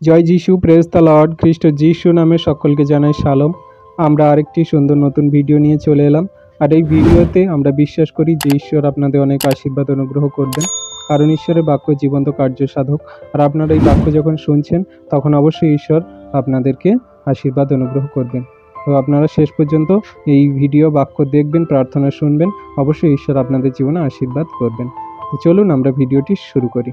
জয় যিশু, praise the Lord. খ্রিস্ট যিশু নামে সকলকে জানাই শালম। আমরা আরেকটি সুন্দর নতুন ভিডিও নিয়ে চলে এলাম। আর এই ভিডিওতে আমরা বিশ্বাস করি যে ঈশ্বর আপনাদের অনেক আশীর্বাদ অনুগ্রহ করবেন, কারণ ঈশ্বরের বাক্য জীবন্ত কার্য সাধক। আর আপনারা এই বাক্য যখন শুনছেন তখন অবশ্যই ঈশ্বর আপনাদেরকে আশীর্বাদ অনুগ্রহ করবেন। তো আপনারা শেষ পর্যন্ত এই ভিডিও বাক্য দেখবেন, প্রার্থনা শুনবেন, অবশ্যই ঈশ্বর আপনাদের জীবনে আশীর্বাদ করবেন। তো চলুন আমরা ভিডিওটি শুরু করি।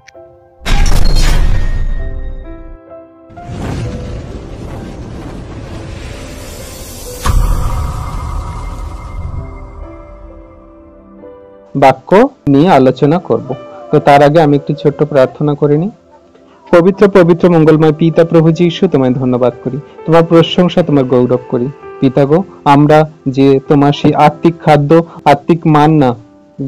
বাক্য নিয়ে আলোচনা করব। তো তার আগে আমি একটি ছোট্ট প্রার্থনা করে নিই। পবিত্র পবিত্র মঙ্গলময় পিতা প্রভু যীশু, তোমায় ধন্যবাদ করি, তোমার প্রশংসা, তোমার গৌরব করি। পিতা গো, আমরা যে তোমার সেই আত্মিক খাদ্য, আত্মিক মান্না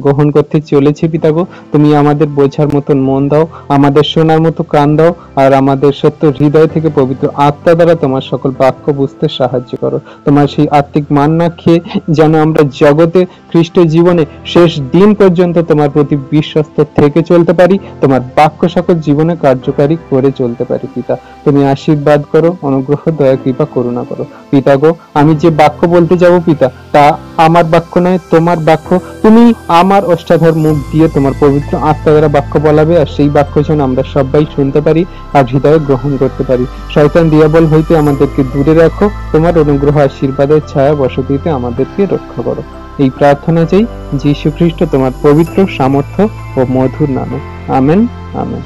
গ্রহণ করতে চলেছি পিতা গো, তুমি আমাদের বোঝার মতন মন দাও, আমাদের শোনার মতো কান দাও, আর আমাদের সত্য হৃদয় থেকে পবিত্র আত্মা দ্বারা তোমার সকল বাক্য বুঝতে সাহায্য করো। তোমার সেই আত্মিক মান্না খেয়ে যেন আমরা জগতে খ্রিস্ট জীবনে শেষ দিন পর্যন্ত তোমার প্রতি বিশ্বস্ত থেকে চলতে পারি, তোমার বাক্য সকল জীবনে কার্যকারী করে চলতে পারি। পিতা, তুমি আশীর্বাদ করো, অনুগ্রহ, দয়া, কৃপা, করুণা করো। পিতা গো, আমি যে বাক্য বলতে যাব পিতা, তা আমার বাক্য নয়, তোমার বাক্য। তুমি আমার ওষ্ঠাধর মুখ দিয়ে তোমার পবিত্র আত্মা দ্বারা বাক্য বলাবে, আর সেই বাক্য যেন আমরা সবাই শুনতে পারি আর হৃদয়ে গ্রহণ করতে পারি। শয়তান দিয়াবল হইতে আমাদেরকে দূরে রাখো, তোমার অনুগ্রহ আশীর্বাদের ছায়া বসতিতে আমাদেরকে রক্ষা করো। এই প্রার্থনা চাই যীশু খ্রিস্ট তোমার পবিত্র সামর্থ্য ও মধুর নামে। Amen, amen.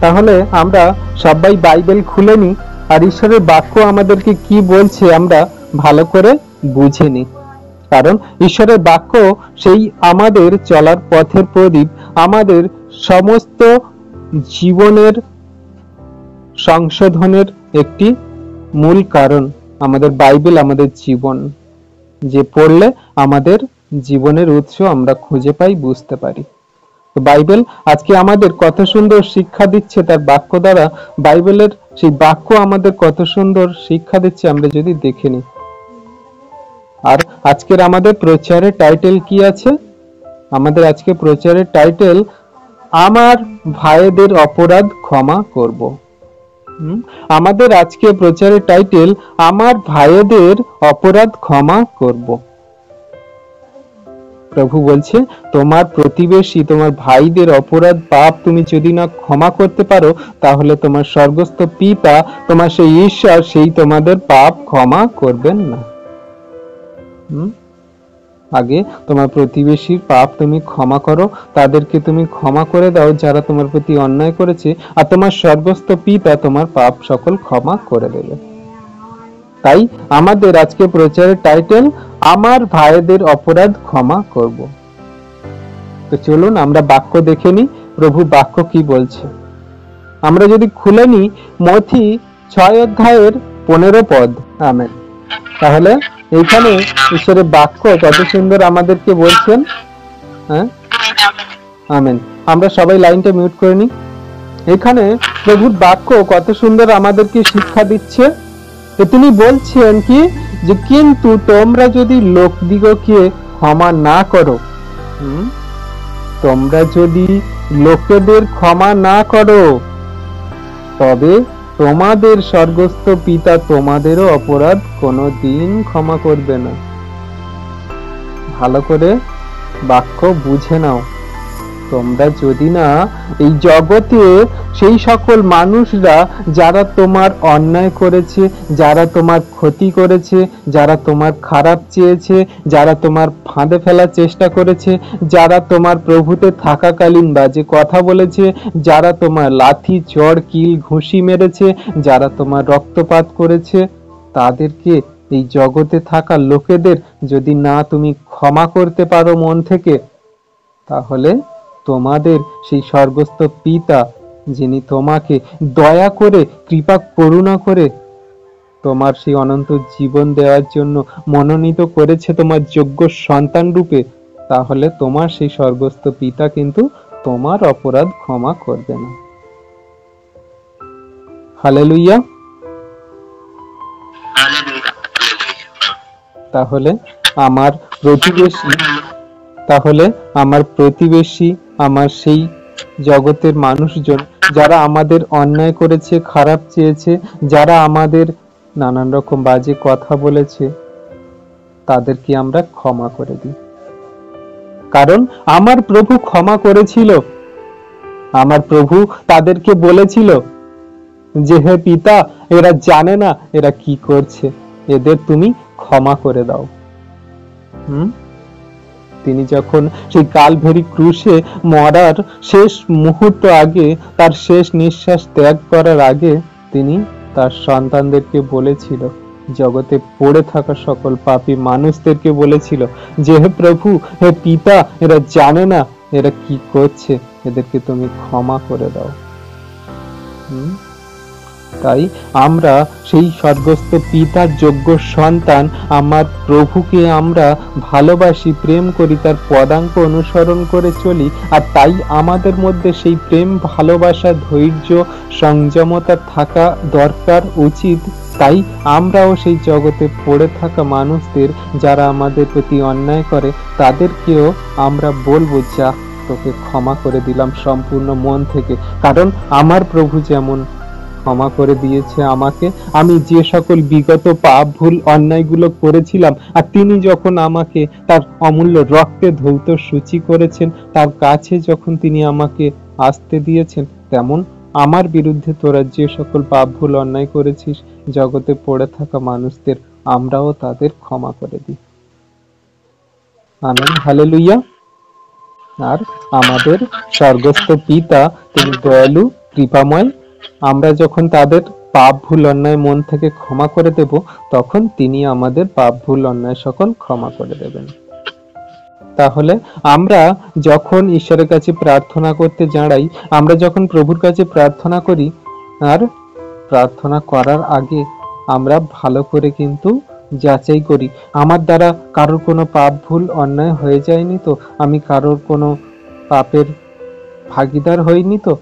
তাহলে আমরা সবাই বাইবেল খুলে নিই, আর ঈশ্বরের বাক্য আমাদেরকে কি বলছে আমরা ভালো করে বুঝে নিই। কারণ ঈশ্বরের বাক্য সেই আমাদের চলার পথের প্রদীপ, আমাদের সমস্ত জীবনের সংশোধনের একটি মূল কারণ। আমাদের বাইবেল আমাদের জীবন, যে পড়লে আমাদের জীবনের উৎস আমরা খুঁজে পাই, বুঝতে পারি। বাইবেল আজকে আমাদের কত সুন্দর শিক্ষা দিচ্ছে তার বাক্য দ্বারা। বাইবেলের সেই বাক্য আমাদের কত সুন্দর শিক্ষা দিচ্ছে আমরা যদি দেখে নিই। আর আজকের আমাদের প্রচারের টাইটেল কি আছে? আমাদের আজকে প্রচারের টাইটেল, আমার ভাইদের অপরাধ ক্ষমা করব। আমাদের আজকে প্রচারের টাইটেল, আমার ভাইদের অপরাধ ক্ষমা করব। প্রভু বলছে, তোমার প্রতিবেশী, তোমার ভাইদের অপরাধ পাপ তুমি যদি না ক্ষমা করতে পারো, তাহলে তোমার স্বর্গস্থ পিতা, তোমার সেই ঈশ্বর, সেই তোমাদের পাপ ক্ষমা করবেন না। আগে তোমার প্রতিবেশীর পাপ তুমি ক্ষমা করো, তাদেরকে তুমি ক্ষমা করে দাও যারা তোমার প্রতি অন্যায় করেছে, আর তোমার স্বর্গস্থ পিতা তোমার পাপ সকল ক্ষমা করে দেবে। তাই আমাদের আজকে প্রচারের টাইটেল, আমার ভাইদের অপরাধ ক্ষমা করব। তো চলুন আমরা বাক্য দেখে নিই, প্রভু বাক্য কি বলছে। আমরা যদি খুলে নিই মথি 6 অধ্যায়ের 15 পদ। আমেন। তাহলে এইখানে ঈশ্বরের বাক্য কত সুন্দর আমাদেরকে বলছেন। হ্যাঁ, আমেন। আমরা সবাই লাইনটা মিউট করে নিই। এখানে প্রভুর বাক্য কত সুন্দর আমাদেরকে শিক্ষা দিচ্ছে। তো তিনি বলছেন কি, যে কিন্তু তোমরা যদি লোকদিগকে ক্ষমা না করো, তোমরা যদি লোকেদের ক্ষমা না করো, তবে তোমাদের স্বর্গস্থ পিতা তোমাদেরও অপরাধ কোনোদিন ক্ষমা করবে না। ভালো করে বাক্য বুঝে নাও। তোমরা যদি না এই জগতে সেই সকল মানুষরা যারা তোমার অন্যায় করেছে, যারা তোমার ক্ষতি করেছে, যারা তোমার খারাপ চেয়েছে, যারা তোমার ফাঁদে ফেলার চেষ্টা করেছে, যারা তোমার প্রভুতে থাকাকালীন বাজে কথা বলেছে, যারা তোমার লাথি, চড়, কিল, ঘুষি মেরেছে, যারা তোমার রক্তপাত করেছে, তাদেরকে, এই জগতে থাকা লোকেদের যদি না তুমি ক্ষমা করতে পারো মন থেকে, তাহলে তোমাদের সেই স্বর্গস্থ পিতা, যিনি তোমাকে দয়া করে, কৃপা করুণা করে তোমার সেই অনন্ত জীবন দেওয়ার জন্য মনোনীত করেছে তোমার যোগ্য সন্তান রূপে, তাহলে তোমার সেই স্বর্গস্থ পিতা কিন্তু তোমার অপরাধ ক্ষমা করবে না। হালেলুয়া। তাহলে আমার প্রতিবেশী তাহলে আমার প্রতিবেশী, আমার সেই জগতের মানুষজন যারা আমাদের অন্যায় করেছে, খারাপ চেয়েছে, যারা আমাদের নানান রকম বাজে কথা বলেছে, তাদেরকে আমরা ক্ষমা করে দিই। কারণ আমার প্রভু ক্ষমা করেছিল। আমার প্রভু তাদেরকে বলেছিল যে, হে পিতা, এরা জানে না এরা কি করছে, এদের তুমি ক্ষমা করে দাও। তিনি যখন সেই কালভারি ক্রুশে মরার শেষ মুহূর্ত আগে, তার শেষ নিঃশ্বাস ত্যাগ করার আগে, তিনি তার সন্তানদেরকে বলেছিল, জগতে পড়ে থাকা সকল পাপী মানুষদেরকে বলেছিল যে, হে প্রভু, হে পিতা, এরা জানে না এরা কি করছে, এদেরকে তুমি ক্ষমা করে দাও। তাই আমরা সেই স্বর্গস্থ পিতার যোগ্য সন্তান, আমার প্রভুকে আমরা ভালোবাসি, প্রেম করি, তার পদাঙ্ক অনুসরণ করে চলি। আর তাই আমাদের মধ্যে সেই প্রেম, ভালোবাসা, ধৈর্য, সংযমতা থাকা দরকার, উচিত। তাই আমরাও সেই জগতে পড়ে থাকা মানুষদের, যারা আমাদের প্রতি অন্যায় করে, তাদেরকেও আমরা বলবো, যা, তোকে ক্ষমা করে দিলাম সম্পূর্ণ মন থেকে। কারণ আমার প্রভু যেমন ক্ষমা করে দিয়েছে আমাকে, আমি যে সকল বিগত পাপ, ভুল, অন্যায়গুলো করেছিলাম, আর তিনি যখন আমাকে তার অমূল্য রক্তে ধৌত সূচি করেছেন, তার কাছে যখন তিনি আমাকে আসতে দিয়েছেন, তেমন আমার বিরুদ্ধে তোরা যে সকল পাপ, ভুল, অন্যায় করেছিস, জগতে পড়ে থাকা মানুষদের আমরাও তাদের ক্ষমা করে দিই। Amen, hallelujah. আর আমাদের স্বর্গস্থ পিতা তিনি দয়ালু, কৃপাময়। আমরা যখন তাদের পাপ, ভুল, অন্যায় মন থেকে ক্ষমা করে দেব, তখন তিনি আমাদের পাপ, ভুল, অন্যায় সকল ক্ষমা করে দেবেন। তাহলে আমরা যখন ঈশ্বরের কাছে প্রার্থনা করতে দাঁড়াই, আমরা যখন প্রভুর কাছে প্রার্থনা করি, আর প্রার্থনা করার আগে আমরা ভালো করে কিন্তু যাচাই করি, আমার দ্বারা কারোর কোনো পাপ, ভুল, অন্যায় হয়ে যায়নি তো, আমি কারোর কোনো পাপের ভাগীদার হইনি তো,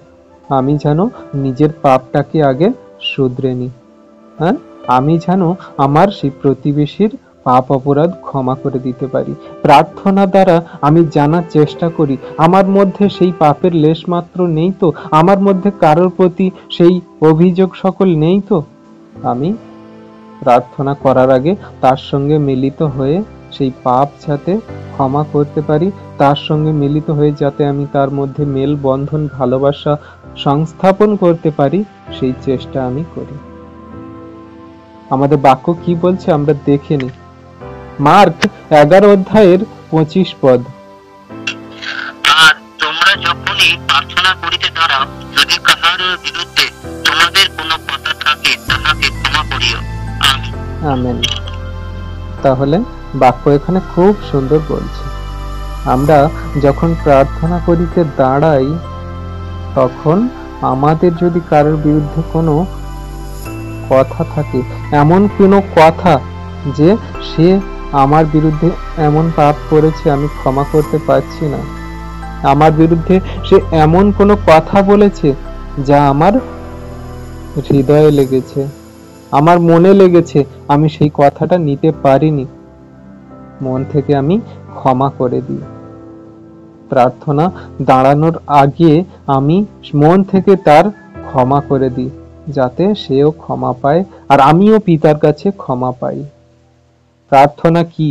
আমি যেন নিজের পাপটাকে আগে শুধরে নিই। হ্যাঁ, আমি যেন আমার সেই প্রতিবেশীর পাপ অপরাধ ক্ষমা করে দিতে পারি। প্রার্থনা দ্বারা আমি জানার চেষ্টা করি, আমার মধ্যে সেই পাপের লেশ মাত্র নেই তো, আমার মধ্যে কারোর প্রতি সেই অভিযোগ সকল নেই তো। আমি প্রার্থনা করার আগে তার সঙ্গে মিলিত হয়ে সেই পাপ যাতে ক্ষমা করতে পারি, তার সঙ্গে মিলিত হয়ে যাতে আমি তার মধ্যে মেল বন্ধন, ভালোবাসা সংস্থাপন করতে পারি, সেই চেষ্টা আমি করি। আমাদের বাক্য কি বলছে আমরা দেখে নিই। মার্ক 11 অধ্যায়ের 25 পদ। আর তোমরা যখনই প্রার্থনা করিতে দাঁড়াও, যদি কাহার বিরুদ্ধে তোমাদের কোনো কথা থাকে, তাহাকে ক্ষমা করিও। আমেন। আমেন। তাহলে বাক্য এখানে খুব সুন্দর বলছে, আমরা যখন প্রার্থনা করিতে দাঁড়াই, তখন আমাদের যদি কারোর বিরুদ্ধে কোনো কথা থাকে, এমন কোনো কথা যে সে আমার বিরুদ্ধে এমন পাপ করেছে আমি ক্ষমা করতে পারছি না, আমার বিরুদ্ধে সে এমন কোনো কথা বলেছে যা আমার হৃদয়ে লেগেছে, আমার মনে লেগেছে, আমি সেই কথাটা নিতে পারিনি, মন থেকে আমি ক্ষমা করে দিই। প্রার্থনা দাঁড়ানোর আগে আমি মন থেকে তার ক্ষমা করে দিই, যাতে সেও ক্ষমা পায় আর আমিও পিতার কাছে ক্ষমা পাই। প্রার্থনা কি?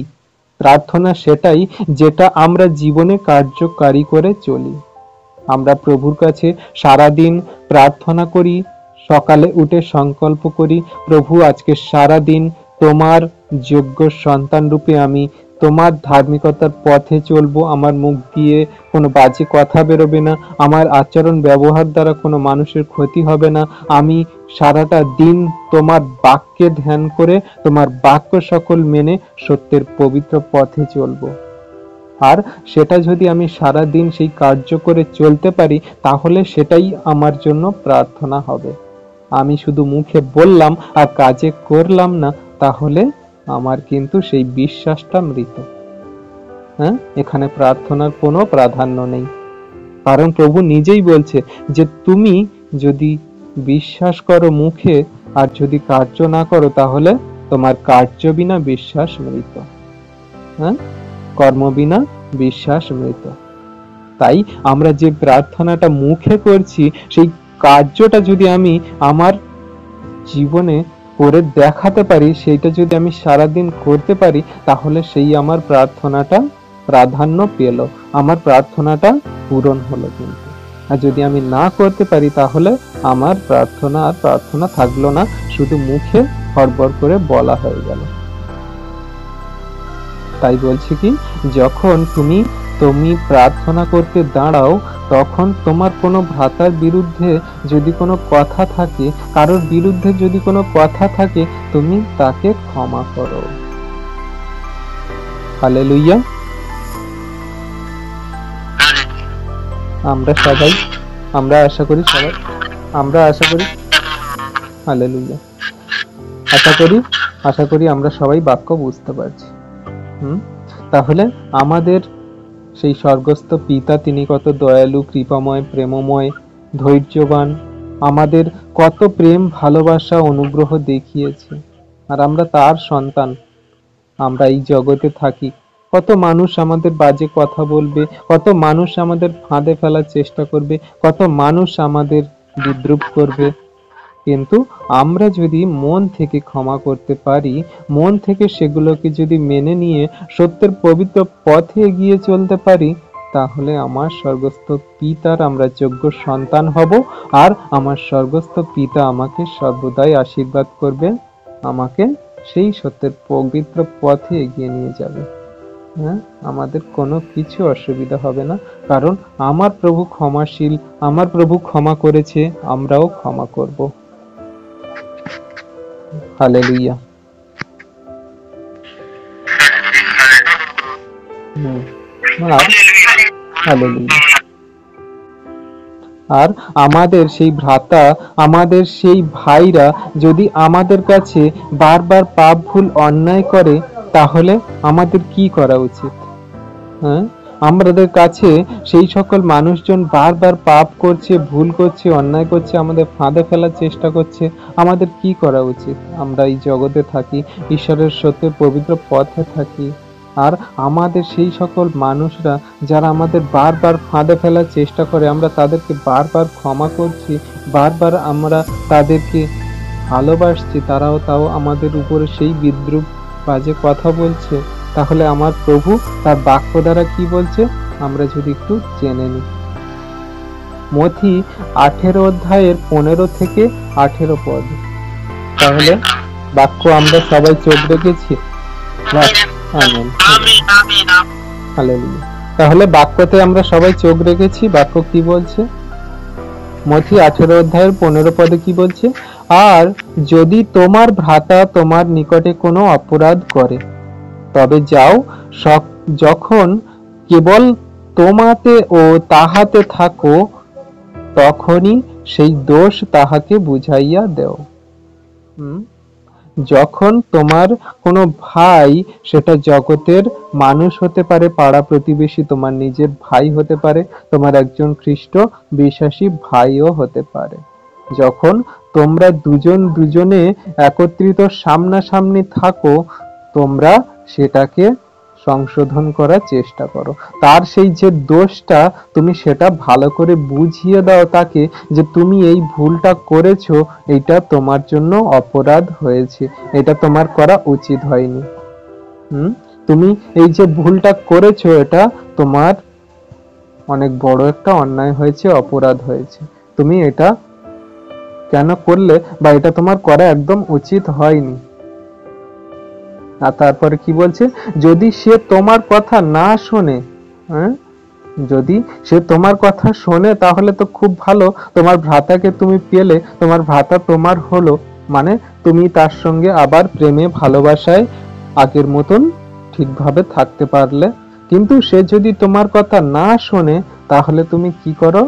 প্রার্থনা সেটাই যেটা আমরা জীবনে কার্যকারী করে চলি। আমরা প্রভুর কাছে সারাদিন প্রার্থনা করি, সকালে উঠে সংকল্প করি, প্রভু আজকে সারাদিন তোমার যোগ্য সন্তান রূপে আমি তোমার ধার্মিকতার পথে চলবো, আমার মুখ দিয়ে কোনো বাজে কথা বেরোবে না, আমার আচরণ ব্যবহার দ্বারা কোনো মানুষের ক্ষতি হবে না, আমি সারাটা দিন তোমার বাক্যে ধ্যান করে তোমার বাক্য সকল মেনে সত্যের পবিত্র পথে চলবো। আর সেটা যদি আমি সারা দিন সেই কার্য করে চলতে পারি, তাহলে সেটাই আমার জন্য প্রার্থনা হবে। আমি শুধু মুখে বললাম আর কাজে করলাম না, তাহলে আমার কিন্তু সেই বিশ্বাসটা মৃত। হ্যাঁ, এখানে প্রার্থনার কোনো প্রাধান্য নেই। কারণ প্রভু নিজেই বলছে যে তুমি যদি বিশ্বাস করো মুখে আর যদি কার্য না করো, তাহলে তোমার কার্য বিনা বিশ্বাস মৃত। হ্যাঁ, কর্ম বিনা বিশ্বাস মৃত। তাই আমরা যে প্রার্থনাটা মুখে করছি, সেই কার্যটা যদি আমি আমার জীবনে করে দেখাতে পারি, সেইটা যদি আমি সারাদিন করতে পারি, তাহলে সেই আমার প্রার্থনাটা প্রাধান্য পেল, আমার প্রার্থনাটা পূরণ হলো। কিন্তু আর যদি আমি না করতে পারি, তাহলে আমার প্রার্থনা আর প্রার্থনা থাকলো না, শুধু মুখে হড়বড় করে বলা হয়ে গেল। তাই বলছি কি, যখন তুমি তুমি প্রার্থনা করতে দাঁড়াও, তখন তোমার কোনো ভ্রাতার বিরুদ্ধে যদি কোনো কথা থাকে, কারোর বিরুদ্ধে যদি কোনো কথা থাকে, তুমি তাকে ক্ষমা করো। হালেলুয়া। আমরা আশা করি হালেলুয়া, আশা করি আমরা সবাই বাক্য বুঝতে পারছি। তাহলে আমাদের সেই স্বর্গস্থ পিতা, তিনি কত দয়ালু, কৃপাময়, প্রেমময়, ধৈর্যবান, আমাদের কত প্রেম, ভালোবাসা, অনুগ্রহ দেখিয়েছে। আর আমরা তার সন্তান। আমরা এই জগতে থাকি, কত মানুষ আমাদের বাজে কথা বলবে, কত মানুষ আমাদের ফাঁদে ফেলার চেষ্টা করবে, কত মানুষ আমাদের বিদ্রূপ করবে, কিন্তু আমরা যদি মন থেকে ক্ষমা করতে পারি, মন থেকে সেগুলোকে যদি মেনে নিয়ে সত্যের পবিত্র পথে এগিয়ে চলতে পারি, তাহলে আমার স্বর্গস্থ পিতার আমরা যোগ্য সন্তান হব। আর আমার স্বর্গস্থ পিতা আমাকে সর্বদাই আশীর্বাদ করবে, আমাকে সেই সত্যের পবিত্র পথে এগিয়ে নিয়ে যাবে। হ্যাঁ, আমাদের কোনো কিছু অসুবিধা হবে না, কারণ আমার প্রভু ক্ষমাশীল, আমার প্রভু ক্ষমা করেছে, আমরাও ক্ষমা করব। হালেলুয়া। আর আমাদের সেই ভ্রাতা, আমাদের সেই ভাইরা যদি আমাদের কাছে বারবার পাপ, ভুল, অন্যায় করে, তাহলে আমাদের কি করা উচিত? হ্যাঁ, আমাদের কাছে সেই সকল মানুষজন বারবার পাপ করছে, ভুল করছে, অন্যায় করছে, আমাদের ফাঁদে ফেলার চেষ্টা করছে, আমাদের কি করা উচিত? আমরা এই জগতে থাকি, ঈশ্বরের সত্যের পবিত্র পথে থাকি, আর আমাদের সেই সকল মানুষরা যারা আমাদের বারবার ফাঁদে ফেলার চেষ্টা করে, আমরা তাদেরকে বারবার ক্ষমা করছি, বারবার আমরা তাদেরকে ভালোবাসছি, তাও আমাদের উপরে সেই বিদ্রূপ, বাজে কথা বলছে। তাহলে আমার প্রভু তার বাক্য দ্বারা কি বলছে, আমরা যদি একটু জেনে নিই। মথি 18 অধ্যায়ের 15 থেকে 18 পদ। তাহলে বাক্য আমরা সবাই চোখ রেখেছি। তাহলে বাক্যতে আমরা সবাই চোখ রেখেছি। বাক্য কি বলছে? মথি 18 অধ্যায়ের 15 পদে কি বলছে? আর যদি তোমার ভ্রাতা তোমার নিকটে কোনো অপরাধ করে, তবে যাও, যখন কেবল তোমাতে ও তাহাতে থাকো, তখনই সেই দোষ তাহাকে বুঝাইয়া দেও। যখন তোমার কোনো ভাই, সেটা জগতের মানুষ হতে পারে, পাড়া প্রতিবেশী, তোমার নিজের ভাই হতে পারে, তোমার একজন খ্রিস্ট বিশ্বাসী ভাইও হতে পারে, যখন তোমরা দুজনে একত্রিত সামনাসামনি থাকো, তোমরা সেটাকে সংশোধন করার চেষ্টা করো। তার সেই যে দোষটা, তুমি সেটা ভালো করে বুঝিয়ে দাও তাকে, যে তুমি এই ভুলটা করেছো, এটা তোমার জন্য অপরাধ হয়েছে, এটা তোমার করা উচিত হয়নি। তুমি এই যে ভুলটা করেছো, এটা তোমার অনেক বড় একটা অন্যায় হয়েছে, অপরাধ হয়েছে, তুমি এটা কেন করলে, বা এটা তোমার করা একদম উচিত হয়নি। আর তারপরে কি বলছে? যদি সে তোমার কথা না শোনে, যদি সে তোমার কথা শোনে, তাহলে তো খুব ভালো, তোমার ভ্রাতাকে তুমি পেলে, তোমার ভ্রাতা তোমার হলো, মানে তুমি তার সঙ্গে আবার প্রেমে, ভালোবাসায় আগের মতন ঠিকভাবে থাকতে পারলে। কিন্তু সে যদি তোমার কথা না শোনে, তাহলে তুমি কি করো?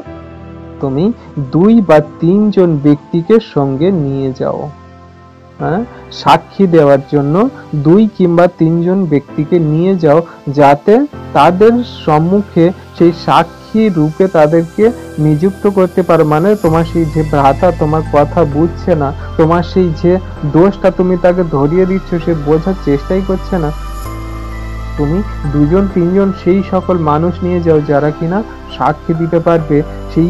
তুমি 2 বা 3 জন ব্যক্তিকে সঙ্গে নিয়ে যাও, সাক্ষী দেওয়ার জন্য 2 কিংবা 3 জন ব্যক্তিকে নিয়ে যাও, যাতে তাদের সম্মুখে সেই সাক্ষী রূপে তাদেরকে নিযুক্ত করতে পারো। মানে তোমার সেই যে ভ্রাতা তোমার কথা বুঝছে না, তোমার সেই যে দোষটা তুমি তাকে ধরিয়ে দিচ্ছ, সে বোঝার চেষ্টাই করছে না, তুমি দুজন তিনজন সেই সকল মানুষ নিয়ে যাও যারা কিনা সাক্ষী দিতে পারবে সেই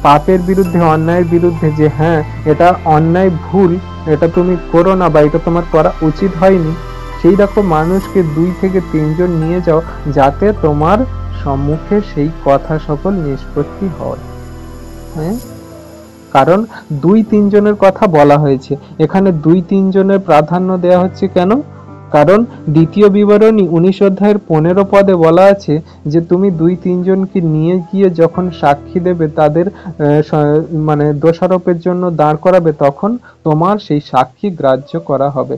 পাপের বিরুদ্ধে, অন্যায়ের বিরুদ্ধে, যে হ্যাঁ এটা অন্যায়, ভুল, এটা তুমি করো না বা এটা তোমার করা উচিত হয়নি। সেই রকম মানুষকে 2 থেকে 3 জন নিয়ে যাও যাতে তোমার সম্মুখে সেই কথা সকল নিষ্পত্তি হয়। হ্যাঁ, কারণ 2-3 জনের কথা বলা হয়েছে এখানে। 2-3 জনের প্রাধান্য দেয়া হচ্ছে কেন? কারণ দ্বিতীয় বিবরণী 19 অধ্যায়ের 15 পদে বলা আছে যে তুমি 2-3 জনকে নিয়ে গিয়ে যখন সাক্ষী দেবে, তাদের মানে দোষারোপের জন্য দাঁড় করাবে, তখন তোমার সেই সাক্ষী গ্রাহ্য করা হবে।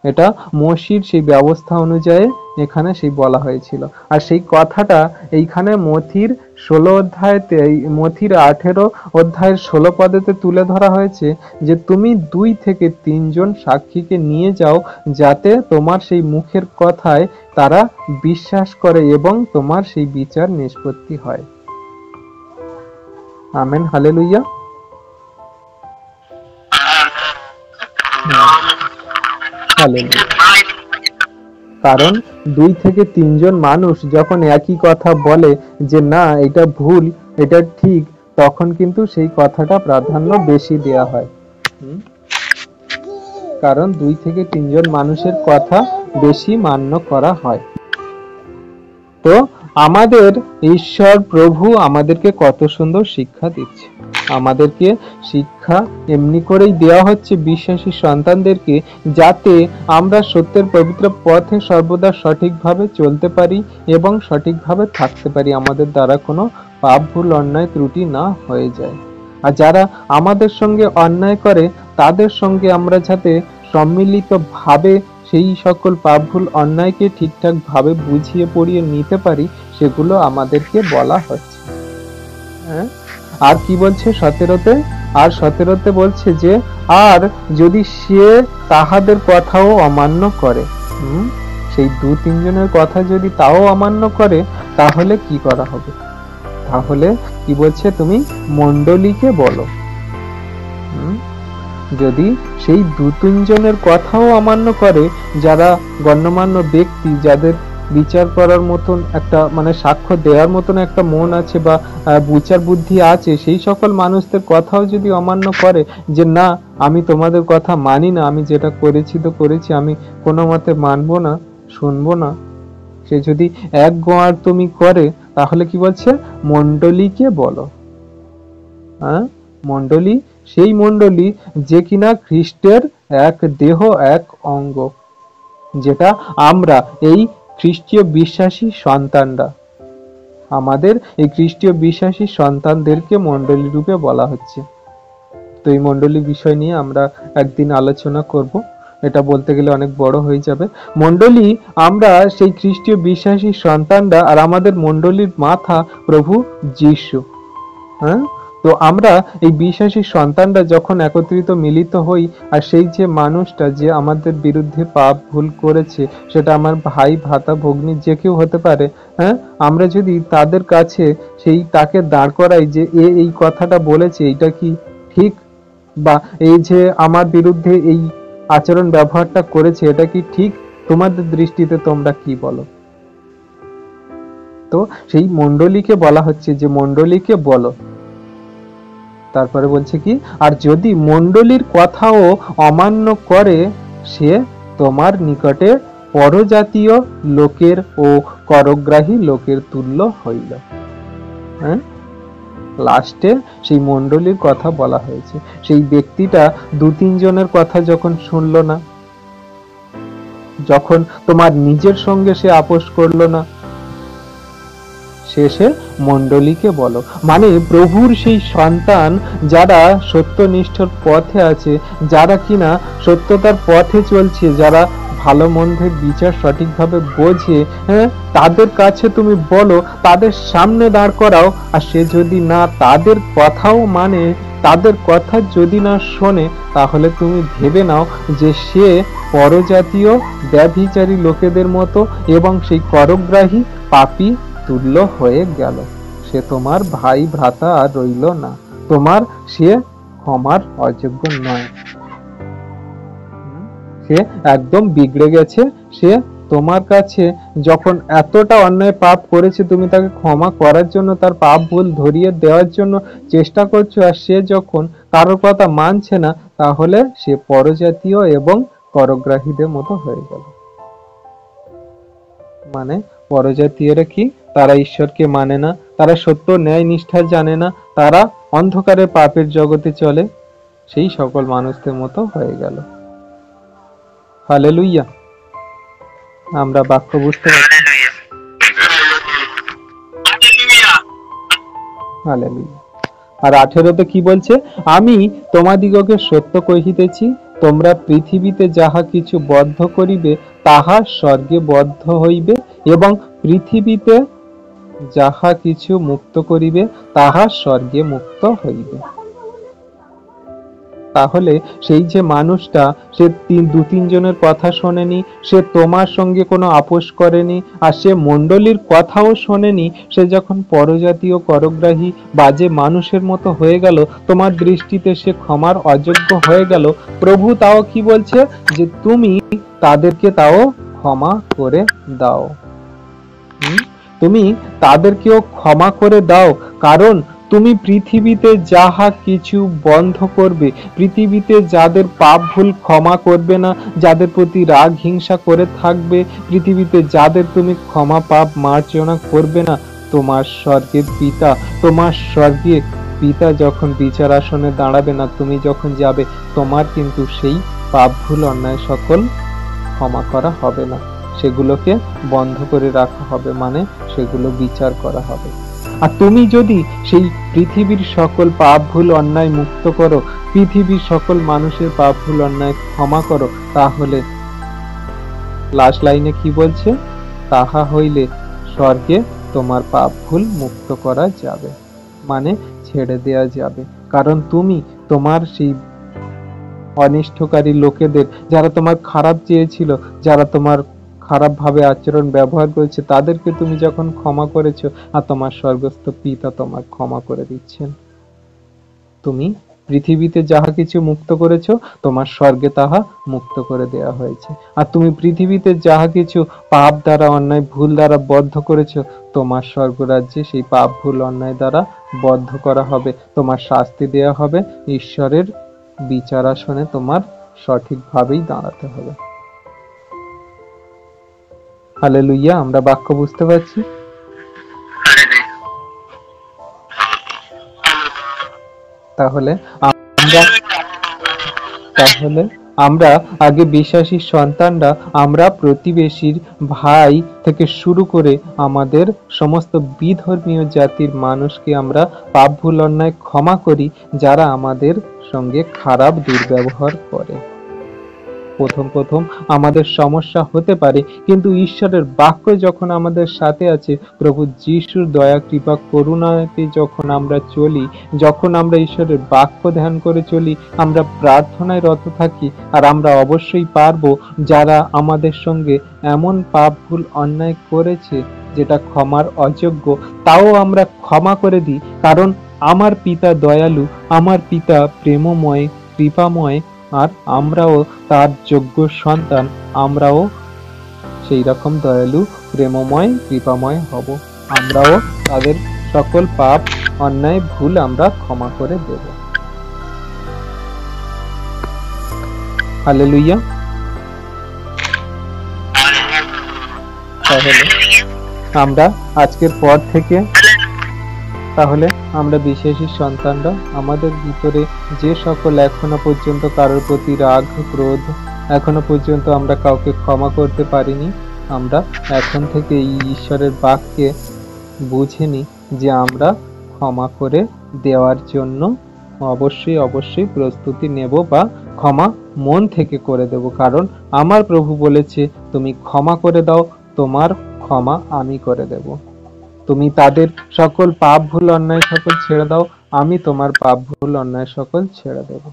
এটা মসির সেই ব্যবস্থা অনুযায়ী এখানে সেই বলা হয়েছিল। আর সেই কথাটা এইখানে মথির 16 অধ্যায়তে, মথির 18 অধ্যায়ের 16 পদেতে তুলে ধরা হয়েছে যে তুমি 2 থেকে 3 জন সাক্ষীকে নিয়ে যাও যাতে তোমার সেই মুখের কথায় তারা বিশ্বাস করে এবং তোমার সেই বিচার নিষ্পত্তি হয়। Amen, hallelujah. হালেলুয়া। কারণ 2 থেকে 3 জন মানুষ যখন একই কথা বলে যে না এটা ভুল, এটা ঠিক, তখন কিন্তু সেই কথাটা প্রাধান্য বেশি দেয়া হয়। কারণ 2 থেকে 3 জন মানুষের কথা বেশি মান্য করা হয়। তো আমাদের ঈশ্বর প্রভু আমাদেরকে কত সুন্দর শিক্ষা দিচ্ছে। আমাদেরকে শিক্ষা এমনি করেই দেওয়া হচ্ছে বিশ্বাসী সন্তানদেরকে, যাতে আমরা সত্যের পবিত্র পথে সর্বদা সঠিকভাবে চলতে পারি এবং সঠিকভাবে থাকতে পারি, আমাদের দ্বারা কোনো পাপ, ভুল, অন্যায়, ত্রুটি না হয়ে যায়। আর যারা আমাদের সঙ্গে অন্যায় করে তাদের সঙ্গে আমরা যাতে সম্মিলিতভাবে সেই সকল পাপ, ভুল, অন্যায়কে ঠিকঠাক ভাবে বুঝিয়ে পড়িয়ে নিতে পারি, সেগুলো আমাদেরকে বলা হচ্ছে। হ্যাঁ, আর কি বলছে 17তে? আর 17তে বলছে যে আর যদি সে তাহাদের কথাও অমান্য করে, সেই 2-3 জনের কথা যদি তাও অমান্য করে, তাহলে কি করা হবে? তাহলে কি বলছে? তুমি মণ্ডলীকে বলো। যদি সেই 2-3 জনের কথাও অমান্য করে, যারা গণ্যমান্য ব্যক্তি, যাদের বিচার করার মতন একটা মানে সাক্ষ্য দেওয়ার মতন একটা মন আছে বা বিচার বুদ্ধি আছে, সেই সকল মানুষদের কথাও যদি অমান্য করে যে না আমি তোমাদের কথা মানি না, আমি যেটা করেছি তো করেছি, আমি কোনো মতে মানবো না, শুনবো না, সে যদি এক গোয়ার তুমি করে, তাহলে কি বলছে? মণ্ডলীকে বলো। হ্যাঁ, মণ্ডলী সেই মণ্ডলী যে কিনা খ্রিস্টের এক দেহ, এক অঙ্গ, যেটা আমরা এই খ্রিস্টীয় বিশ্বাসী সন্তানরা, আমাদের এই খ্রিস্টীয় বিশ্বাসী সন্তানদেরকে মণ্ডলী রূপে বলা হচ্ছে। তো এই মণ্ডলী বিষয় নিয়ে আমরা একদিন আলোচনা করব, এটা বলতে গেলে অনেক বড় হয়ে যাবে। মণ্ডলী আমরা সেই খ্রিস্টীয় বিশ্বাসী সন্তানরা, আর আমাদের মণ্ডলীর মাথা প্রভু যীশু। হ্যাঁ, তো আমরা এই বিশ্বাসী সন্তানরা যখন একত্রিত মিলিত হই, আর সেই যে মানুষটা যে আমাদের বিরুদ্ধে পাপ ভুল করেছে, সেটা আমার ভাই, ভাতা, ভগ্নী, যে কেউ হতে পারে, হ্যাঁ, আমরা যদি তাদের কাছে সেই তাকে দাঁড় করাই যে এই কথাটা বলেছে, এটা কি ঠিক, বা এই যে আমার বিরুদ্ধে এই আচরণ ব্যবহারটা করেছে, এটা কি ঠিক, তোমাদের দৃষ্টিতে তোমরা কি বলো? তো সেই মণ্ডলীকে বলা হচ্ছে যে মণ্ডলীকে বলো। তারপরে বলছে কি, আর যদি মণ্ডলীর কথাও অমান্য করে, সে তোমার নিকটে পরজাতীয় লোকের ও করগ্রাহী লোকের তুল্য হইল। হ্যাঁ, লাস্টে সেই মণ্ডলীর কথা বলা হয়েছে। সেই ব্যক্তিটা 2-3 জনের কথা যখন শুনলো না, যখন তোমার নিজের সঙ্গে সে আপোষ করলো না, শেষে মণ্ডলীকে বলো। মানে প্রভুর সেই সন্তান যারা সত্যনিষ্ঠর পথে আছে, যারা কিনা সত্যতার পথে চলছে, যারা ভালো মন্দের বিচার সঠিকভাবে বোঝে, হ্যাঁ, তাদের কাছে তুমি বলো, তাদের সামনে দাঁড় করাও। আর সে যদি না তাদের কথাও মানে, তাদের কথা যদি না শোনে, তাহলে তুমি ভেবে নাও যে সে পরজাতীয় ব্যভিচারী লোকেদের মতো এবং সেই করগ্রাহী পাপী তুল্য হয়ে গেল। সে তোমার ভাই, ভ্রাতা আর রইল না, তোমার সে ক্ষমার অযোগ্য নয়, সে একদম বিগড়ে গেছে, সে তোমার কাছে যখন এতটা অন্যায় পাপ করেছে, তুমি তাকে ক্ষমা করার জন্য, তার পাপ ভুল ধরিয়ে দেওয়ার জন্য চেষ্টা করছো, আর সে যখন কারোর কথা মানছে না, তাহলে সে পরজাতীয় এবং করগ্রাহীদের মতো হয়ে গেল। মানে পরজাতীয়রা কি? তারা ঈশ্বরকে মানে না, তারা সত্য ন্যায় নিষ্ঠা জানে না, তারা অন্ধকারে পাপের জগতে চলে, সেই সকল মানুষদের মতো হয়ে গেল। হালেলুইয়া। আমরা বাক্য বুঝতে পারছি? হালেলুইয়া। আর 18তে কি বলছে? আমি তোমাদিগকে সত্য কহিতেছি, তোমরা পৃথিবীতে যাহা কিছু বদ্ধ করিবে তাহা স্বর্গে বদ্ধ হইবে, এবং পৃথিবীতে যাহা কিছু মুক্ত করিবে তাহা স্বর্গে মুক্ত হইবে। তাহলে সেই যে মানুষটা, সে দু তিনজনের কথা শোনেনি, সে তোমার সঙ্গে কোনো আপোষ করেনি, আর সে মণ্ডলীর কথাও শোনেনি, সে যখন পরজাতীয় করগ্রাহী বাজে মানুষের মতো হয়ে গেল, তোমার দৃষ্টিতে সে ক্ষমার অযোগ্য হয়ে গেল, প্রভু তাও কি বলছে? যে তুমি তাদেরকে তাও ক্ষমা করে দাও। তুমি তাদেরকেও ক্ষমা করে দাও, কারণ তুমি পৃথিবীতে যাহা কিছু বন্ধ করবে, পৃথিবীতে যাদের পাপ ভুল ক্ষমা করবে না, যাদের প্রতি রাগ হিংসা করে থাকবে, পৃথিবীতে যাদের তুমি ক্ষমা পাপ মার্জনা করবে না, তোমার স্বর্গের পিতা, তোমার স্বর্গে পিতা যখন বিচার আসনে দাঁড়াবে না, তুমি যখন যাবে, তোমার কিন্তু সেই পাপ ভুল অন্যায় সকল ক্ষমা করা হবে না, সেগুলোকে বন্ধ করে রাখা হবে, মানে সেগুলো বিচার করা হবে। আর তুমি যদি সেই পৃথিবীর সকল পাপ ভুল অন্যায় মুক্ত করো, পৃথিবীর সকল মানুষের পাপ ভুল অন্যায় ক্ষমা করো, তাহলে লাস্ট লাইনে কি বলছে? তাহা হইলে স্বর্গে তোমার পাপ ভুল মুক্ত করা যাবে, মানে ছেড়ে দেয়া যাবে। কারণ তুমি তোমার সেই অনিষ্টকারী লোকেদের, যারা তোমার খারাপ চেয়েছিল, যারা তোমার খারাপ ভাবে আচরণ ব্যবহার করেছে, তাদেরকে তুমি যখন ক্ষমা করেছো, আর তোমার স্বর্গস্থ পিতা তোমার ক্ষমা করে দিচ্ছেন। তুমি পৃথিবীতে যাহা কিছু মুক্ত করেছো, তোমার স্বর্গে তাহা মুক্ত করে দেয়া হয়েছে। আর তুমি পৃথিবীতে যাহা কিছু পাপ দ্বারা, অন্যায় ভুল দ্বারা বদ্ধ করেছো, তোমার স্বর্গরাজ্যে সেই পাপ ভুল অন্যায় দ্বারা বদ্ধ করা হবে, তোমার শাস্তি দেয়া হবে, ঈশ্বরের বিচার আসনে তোমার সঠিকভাবেই দাঁড়াতে হবে। হালেলুইয়া। আমরা বাক্য বুঝতে পারছি? তাহলে আমরা আগে বিশ্বাসী সন্তানরা, আমরা প্রতিবেশীর ভাই থেকে শুরু করে আমাদের সমস্ত বিধর্মীয় জাতির মানুষকে আমরা পাপ ভুল অন্যায় ক্ষমা করি, যারা আমাদের সঙ্গে খারাপ দুর্ব্যবহার করে। প্রথম আমাদের সমস্যা হতে পারে, কিন্তু ঈশ্বরের বাক্য যখন আমাদের সাথে আছে, প্রভু যিশুর দয়া কৃপা করুণাতে যখন আমরা চলি, যখন আমরা ঈশ্বরের বাক্য ধ্যান করে চলি, আমরা প্রার্থনায় রত থাকি, আর আমরা অবশ্যই পারবো, যারা আমাদের সঙ্গে এমন পাপ ভুল অন্যায় করেছে যেটা ক্ষমার অযোগ্য, তাও আমরা ক্ষমা করে দিই, কারণ আমার পিতা দয়ালু, আমার পিতা প্রেমময়, কৃপাময়, আর আমরাও তার যোগ্য সন্তান, আমরাও সেই রকম দয়ালু, প্রেমময়, কৃপাময় হব। আমরাও তাদের সকল পাপ অন্যায় ভুল আমরা ক্ষমা করে দেব। হালেলুইয়া। তাহলে আমরা আজকের পর থেকে, তাহলে আমরা বিশ্বাসী সন্তানরা, আমাদের ভিতরে যে সকল এখনো পর্যন্ত কারোর প্রতি রাগ, ক্রোধ, এখনো পর্যন্ত আমরা কাউকে ক্ষমা করতে পারিনি, আমরা এখন থেকে এই ঈশ্বরের বাক্যে বুঝে নিই যে আমরা ক্ষমা করে দেওয়ার জন্য অবশ্যই প্রস্তুতি নেব, বা ক্ষমা মন থেকে করে দেব। কারণ আমার প্রভু বলেছে, তুমি ক্ষমা করে দাও, তোমার ক্ষমা আমি করে দেব। তুমি তাদের সকল পাপ ভুল অন্যায় সকল ছেড়ে দাও, আমি তোমার পাপ ভুল অন্যায় সকল ছেড়ে দেব।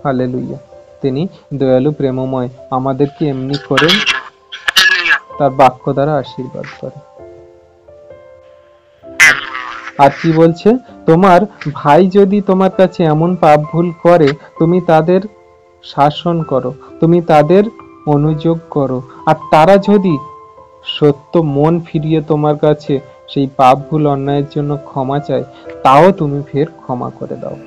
হালেলুইয়া। তিনি দয়ালু, প্রেমময়, আমাদেরকে এমনি করে তার বাক্য দ্বারা আশীর্বাদ করে। আর কি বলছে? তোমার ভাই যদি তোমার কাছে এমন পাপ ভুল করে, তুমি তাদের শাসন করো, তুমি তাদের অনুযোগ করো। আর তারা যদি সত্য মন ফিরিয়ে তোমার কাছে সেই পাপ ভুল অন্যায়ের জন্য ক্ষমা চায়, তাও তুমি ফের ক্ষমা করে দাও।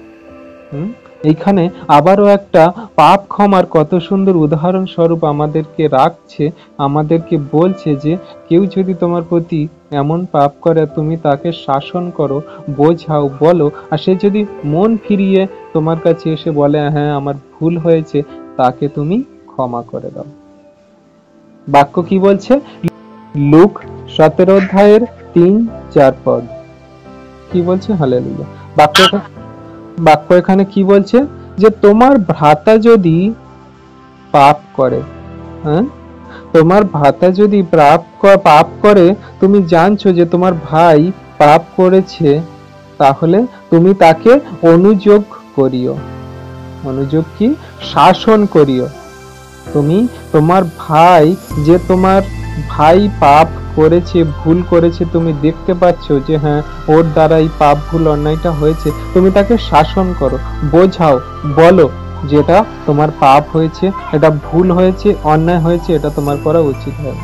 এইখানে আবারও একটা পাপ ক্ষমার কত সুন্দর উদাহরণ স্বরূপ আমাদেরকে রাখছে, আমাদেরকে বলছে যে কেউ যদি তোমার প্রতি এমন পাপ করে, তুমি তাকে শাসন করো, বোঝাও, বলো, আর সে যদি মন ফিরিয়ে তোমার কাছে এসে বলে হ্যাঁ আমার ভুল হয়েছে, তাকে তুমি ক্ষমা করে দাও। বাক্য কি বলছে? লুক 17 অধ্যায়ের 3-4 পদ কি বলছে? হালেলুয়া। বাক্য এখানে কি বলছে? যে তোমার ভ্রাতা যদি পাপ করে, হ্যাঁ, তোমার ভ্রাতা যদি পাপ করে, তুমি জানছো যে তোমার ভাই পাপ করেছে, তাহলে তুমি তাকে অনুযোগ করিও। অনুযোগ কি? শাসন করিও। তুমি তোমার ভাই, যে তোমার ভাই পাপ করেছে, ভুল করেছে, তুমি দেখতে পাচ্ছ যে হ্যাঁ ওর দ্বারা এই পাপ ভুল অন্যায়টা হয়েছে, তুমি তাকে শাসন করো, বোঝাও, বলো যেটা তোমার পাপ হয়েছে, এটা ভুল হয়েছে, অন্যায় হয়েছে, এটা তোমার করা উচিত হয়।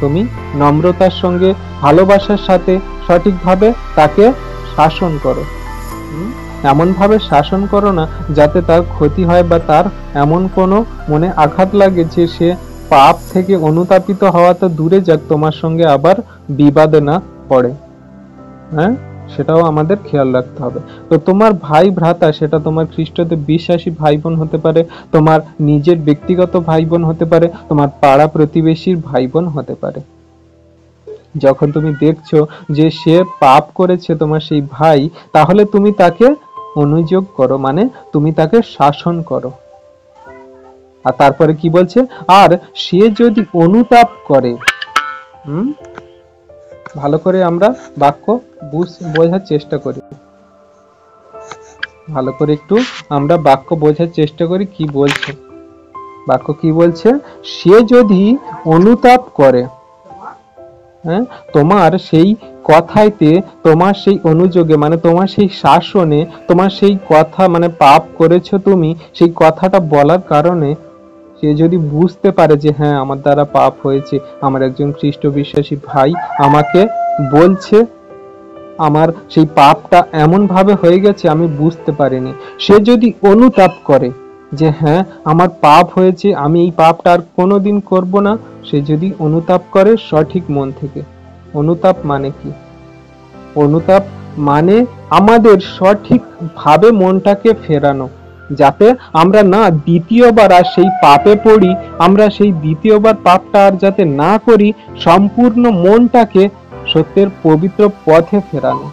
তুমি নম্রতার সঙ্গে, ভালোবাসার সাথে সঠিকভাবে তাকে শাসন করো। এমন ভাবে শাসন করো না যাতে তার ক্ষতি হয় বা তার এমন কোনো মনে আঘাত লাগে যে সে পাপ থেকে অনুতাপিত হওয়া তো দূরে যাক, তোমার সঙ্গে আবার বিবাদে না পড়ে। হ্যাঁ, সেটাও আমাদের খেয়াল রাখতে হবে। তো তোমার ভাই ভ্রাতা, সেটা তোমার খ্রিস্টতে বিশ্বাসী ভাই বোন হতে পারে, তোমার নিজের ব্যক্তিগত ভাই বোন হতে পারে, তোমার পাড়া প্রতিবেশীর ভাই বোন হতে পারে। যখন তুমি দেখছো যে সে পাপ করেছে, তোমার সেই ভাই, তাহলে তুমি তাকে অনুযোগ করো, মানে তুমি তাকে শাসন করো। আর তারপরে কি বলছে? আর সে যদি অনুতাপ করে, ভালো করে আমরা বাক্য বোঝার চেষ্টা করি, ভালো করে একটু আমরা বাক্য বোঝার চেষ্টা করি কি বলছে। বাক্য কি বলছে? সে যদি অনুতাপ করে, হ্যাঁ, তোমার সেই কথাইতে, তোমার সেই অনুযোগে, মানে তোমার সেই শাসনে, তোমার সেই কথা, মানে পাপ করেছো তুমি, সেই কথাটা বলার কারণে সে যদি বুঝতে পারে যে হ্যাঁ আমার দ্বারা পাপ হয়েছে, আমার একজন খ্রিস্ট বিশ্বাসী ভাই আমাকে বলছে আমার সেই পাপটা এমন ভাবে হয়ে গেছে আমি বুঝতে পারিনি, সে যদি অনুতাপ করে যে হ্যাঁ আমার পাপ হয়েছে, আমি এই পাপটা আর কোনোদিন করব না, সে যদি অনুতাপ করে সঠিক মন থেকে। অনুতাপ মানে কি? অনুতাপ মানে আমাদের সঠিক ভাবে মনটাকে ফেরানো, যাতে আমরা না দ্বিতীয়বার আর সেই পাপে পড়ি, আমরা সেই দ্বিতীয়বার পাপটা আর যাতে না করি, সম্পূর্ণ মনটাকে সত্যের পবিত্র পথে ফেরানো।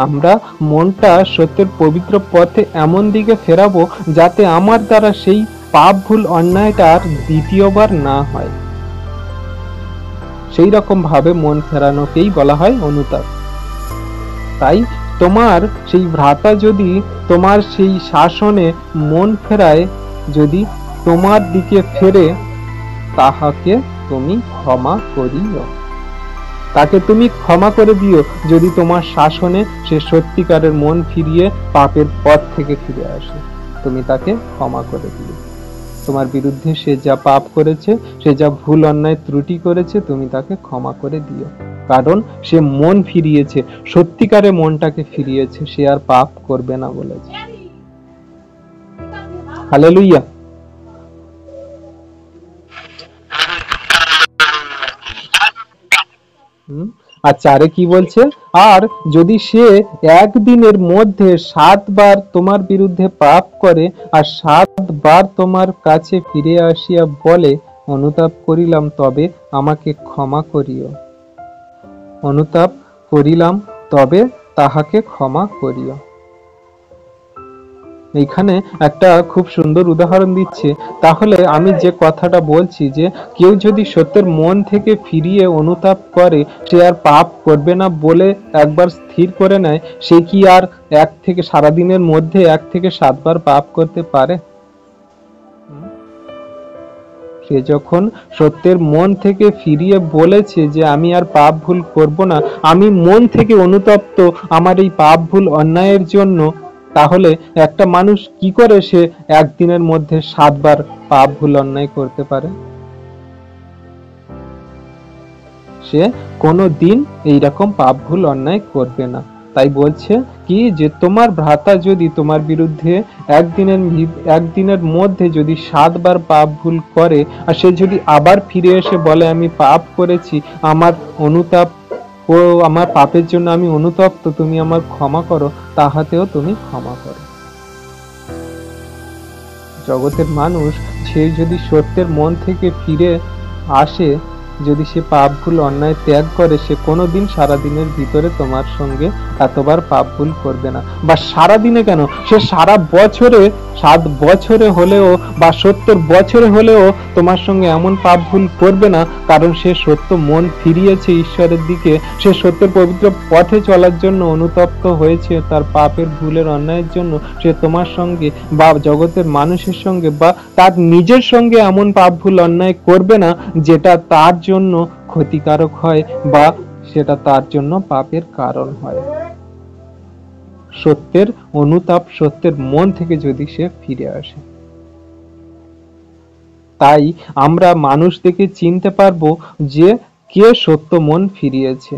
আমরা মনটা সত্যের পবিত্র পথে এমন দিকে ফেরাবো যাতে আমার দ্বারা সেই পাপ ভুল অন্যায়টা আর দ্বিতীয়বার না হয়। সেই রকম ভাবে মন ফেরানোকেই বলা হয় অনুতাপ। তাই তোমার সেই ভ্রাতা যদি তোমার সেই শাসনে মন ফেরায়, যদি তোমার দিকে ফেরে, তাহাকে তুমি ক্ষমা করিও। তাকে তুমি ক্ষমা করে দিও যদি তোমার শাসনে সে সত্যিকারের মন ফিরিয়ে পাপের পথ থেকে ফিরে আসে, তুমি তাকে ক্ষমা করে দিও। তোমার বিরুদ্ধে সে যা পাপ করেছে, সে যা ভুল অন্যায় ত্রুটি করেছে, তুমি তাকে ক্ষমা করে দিও, কারণ সে মন ফিরিয়েছে, সত্যিকারে মনটাকে ফিরিয়েছে, সে আর পাপ করবে না বলেছে। হালেলুয়া। আর 4 কি বলছে? আর যদি সে একদিনের মধ্যে 7 বার তোমার বিরুদ্ধে পাপ করে আর 7 বার তোমার কাছে ফিরে আসিয়া বলে অনুতাপ করিলাম, তবে আমাকে ক্ষমা করিও। অনুতাপ করিলাম, তবে তাহাকে ক্ষমা করিও। এইখানে একটা খুব সুন্দর উদাহরণ দিচ্ছে। তাহলে আমি যে কথাটা বলছি যে কেউ যদি সত্যের মন থেকে ফিরিয়ে অনুতাপ করে, সে আর পাপ করবে না বলে একবার স্থির করে নেয়, সে কি আর সারাদিনের মধ্যে 1 থেকে 7 বার পাপ করতে পারে? সে যখন সত্যের মন থেকে ফিরিয়ে বলেছে যে আমি আর পাপ ভুল করব না, আমি মন থেকে অনুতপ্ত আমার এই পাপ ভুল অন্যায়ের জন্য, তাহলে একটা মানুষ কি করে সে একদিনের মধ্যে 7 বার পাপ ভুল অন্যায় করতে পারে? সে কোনো দিন এইরকম পাপ ভুল অন্যায় করবে না। তাই বলছে কি যে তোমার ভ্রাতা যদি তোমার বিরুদ্ধে একদিনের মধ্যে যদি 7 বার পাপ ভুল করে, আর সে যদি আবার ফিরে এসে বলে আমি পাপ করেছি, আমার অনুতাপ ও আমার পাপের জন্য আমি অনুতপ্ত, তুমি আমার ক্ষমা করো, তাহাতেও তুমি ক্ষমা করো। জগতের মানুষ সে যদি সত্যের মন থেকে ফিরে আসে, যদি সে পাপ ভুল অন্যায় ত্যাগ করে, সে কোনোদিন সারাদিনের ভিতরে তোমার সঙ্গে এতবার পাপ ভুল করবে না। বা সারাদিনে কেন, সে সারা বছরে 7 বছরে হলেও বা 70 বছরে হলেও তোমার সঙ্গে এমন পাপ ভুল করবে না, কারণ সে সত্য মন ফিরিয়েছে ঈশ্বরের দিকে, সে সত্যের পবিত্র পথে চলার জন্য অনুতপ্ত হয়েছে তার পাপের ভুলের অন্যায়ের জন্য। সে তোমার সঙ্গে বা জগতের মানুষের সঙ্গে বা তার নিজের সঙ্গে এমন পাপ ভুল অন্যায় করবে না যেটা তার জন্য ক্ষতিকারক হয় বা সেটা তার জন্য পাপের কারণ হয়। সত্যের অনুতাপ, সত্যের মন থেকে যদি সে ফিরে আসে, তাই আমরা মানুষ দেখে চিনতে পারবো যে কে সত্য মন ফিরিয়েছে।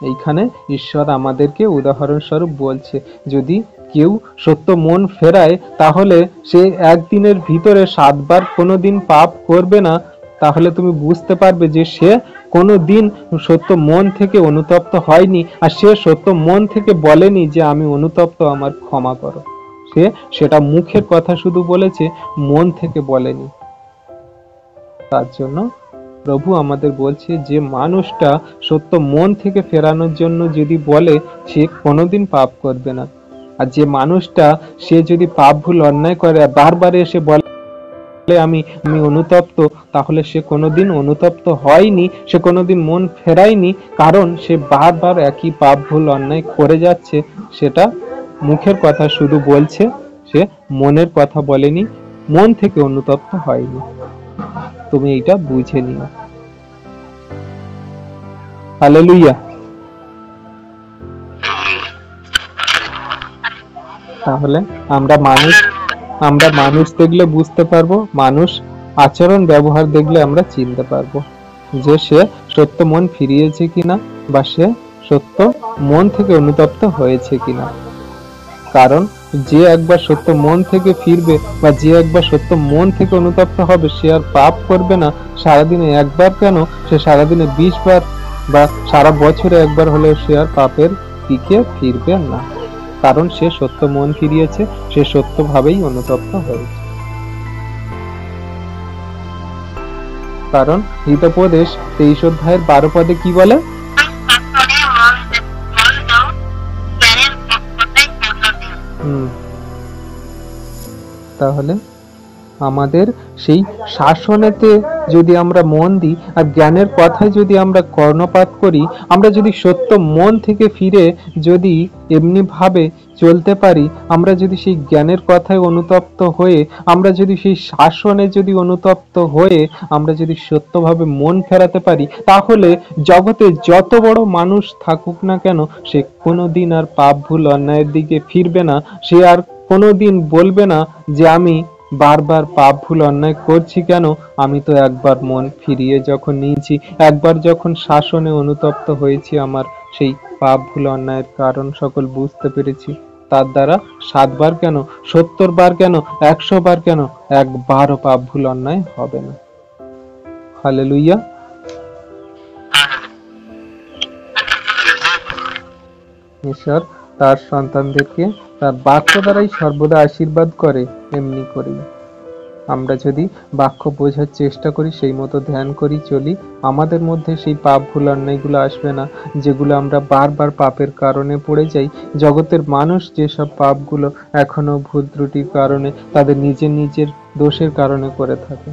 এইখানে ঈশ্বর আমাদেরকে উদাহরণস্বরূপ বলছে, যদি কেউ সত্য মন ফেরায় তাহলে সে একদিনের ভিতরে 7 বার কোনোদিন পাপ করবে না, তাহলে তুমি বুঝতে পারবে যে সে কোনোদিন সত্য মন থেকে অনুতপ্ত হয়নি, আর সে সত্য মন থেকে বলেনি যে আমি অনুতপ্ত, আমার ক্ষমা করো। সে সেটা মুখের কথা শুধু বলেছে, মন থেকে বলেনি। তার জন্য প্রভু আমাদের বলছে যে মানুষটা সত্য মন থেকে ফেরানোর জন্য যদি বলে, সে কোনোদিন পাপ করবে না। আর যে মানুষটা সে যদি পাপ ভুল অন্যায় করে বারবার এসে বলে আমি অনুতপ্ত, তাহলে সে কোনোদিন অনুতপ্ত হয়নি, সে কোনোদিন মন ফেরায়নি, কারণ সে বারবার একই পাপ ভুল অন্যায় করে যাচ্ছে। সেটা মুখের কথা শুধু বলছে, সে মনের কথা বলেনি, মন থেকে অনুতপ্ত হয়নি। তুমি এটা বুঝে নিও। হালেলুয়া। তাহলে আমরা মানুষ দেখলে বুঝতে পারবো, মানুষ আচরণ ব্যবহার দেখলে আমরা চিনতে পারবো যে সে সত্য মন ফিরিয়েছে কিনা বা সে সত্য মন থেকে অনুতপ্ত হয়েছে কিনা। কারণ যে একবার সত্য মন থেকে ফিরবে বা যে একবার সত্য মন থেকে অনুতপ্ত হবে, সে আর পাপ করবে না। সারাদিনে একবার কেন, সে সারাদিনে 20 বার বা সারা বছরে একবার হলেও সে আর পাপের দিকে ফিরবে না, কারণ সে সত্য মন ফিরিয়েছে, সে সত্যভাবেই অনুতপ্ত হয়েছে। কারণ হিতোপদেশ 23 অধ্যায়ের 12 পদে কি বলে? তাহলে আমাদের সেই শাসনেতে যদি আমরা মন দিই আর জ্ঞানের কথায় যদি আমরা কর্ণপাত করি, আমরা যদি সত্য মন থেকে ফিরে যদি এমনি ভাবে চলতে পারি, আমরা যদি সেই জ্ঞানের কথায় অনুতপ্ত হয়ে, আমরা যদি সেই শাসনে যদি অনুতপ্ত হয়ে আমরা যদি সত্যভাবে মন ফেরাতে পারি, তাহলে জগতে যত বড় মানুষ থাকুক না কেন, সে কোনোদিন আর পাপ ভুল অন্যায়ের দিকে ফিরবে না। সে আর কোনোদিন বলবে না যে আমি বারবার পাপ ভুল অন্যায় করছি কেন, আমি তো একবার মন ফিরিয়ে যখন নিয়েছি, একবার যখন শাসনে অনুতপ্ত হয়েছি, আমার সেই পাপ ভুল অন্যায়ের কারণ সকল বুঝতে পেরেছি, তার দ্বারা 7 বার কেন, 70 বার কেন, 100 বার কেন, একবারও পাপ ভুল অন্যায় হবে না। হালেলুয়া। ঈশ্বর তার সন্তানদেরকে তার বাক্য দ্বারাই সর্বদা আশীর্বাদ করে। এমনি করেই আমরা যদি বাক্য বোঝার চেষ্টা করি, সেই মতো ধ্যান করি, চলি, আমাদের মধ্যে সেই পাপ ভুল অন্যায়গুলো আসবে না, যেগুলো আমরা বারবার পাপের কারণে পড়ে যাই। জগতের মানুষ যেসব পাপগুলো এখনো ভুল ত্রুটির কারণে, তাদের নিজের দোষের কারণে করে থাকে।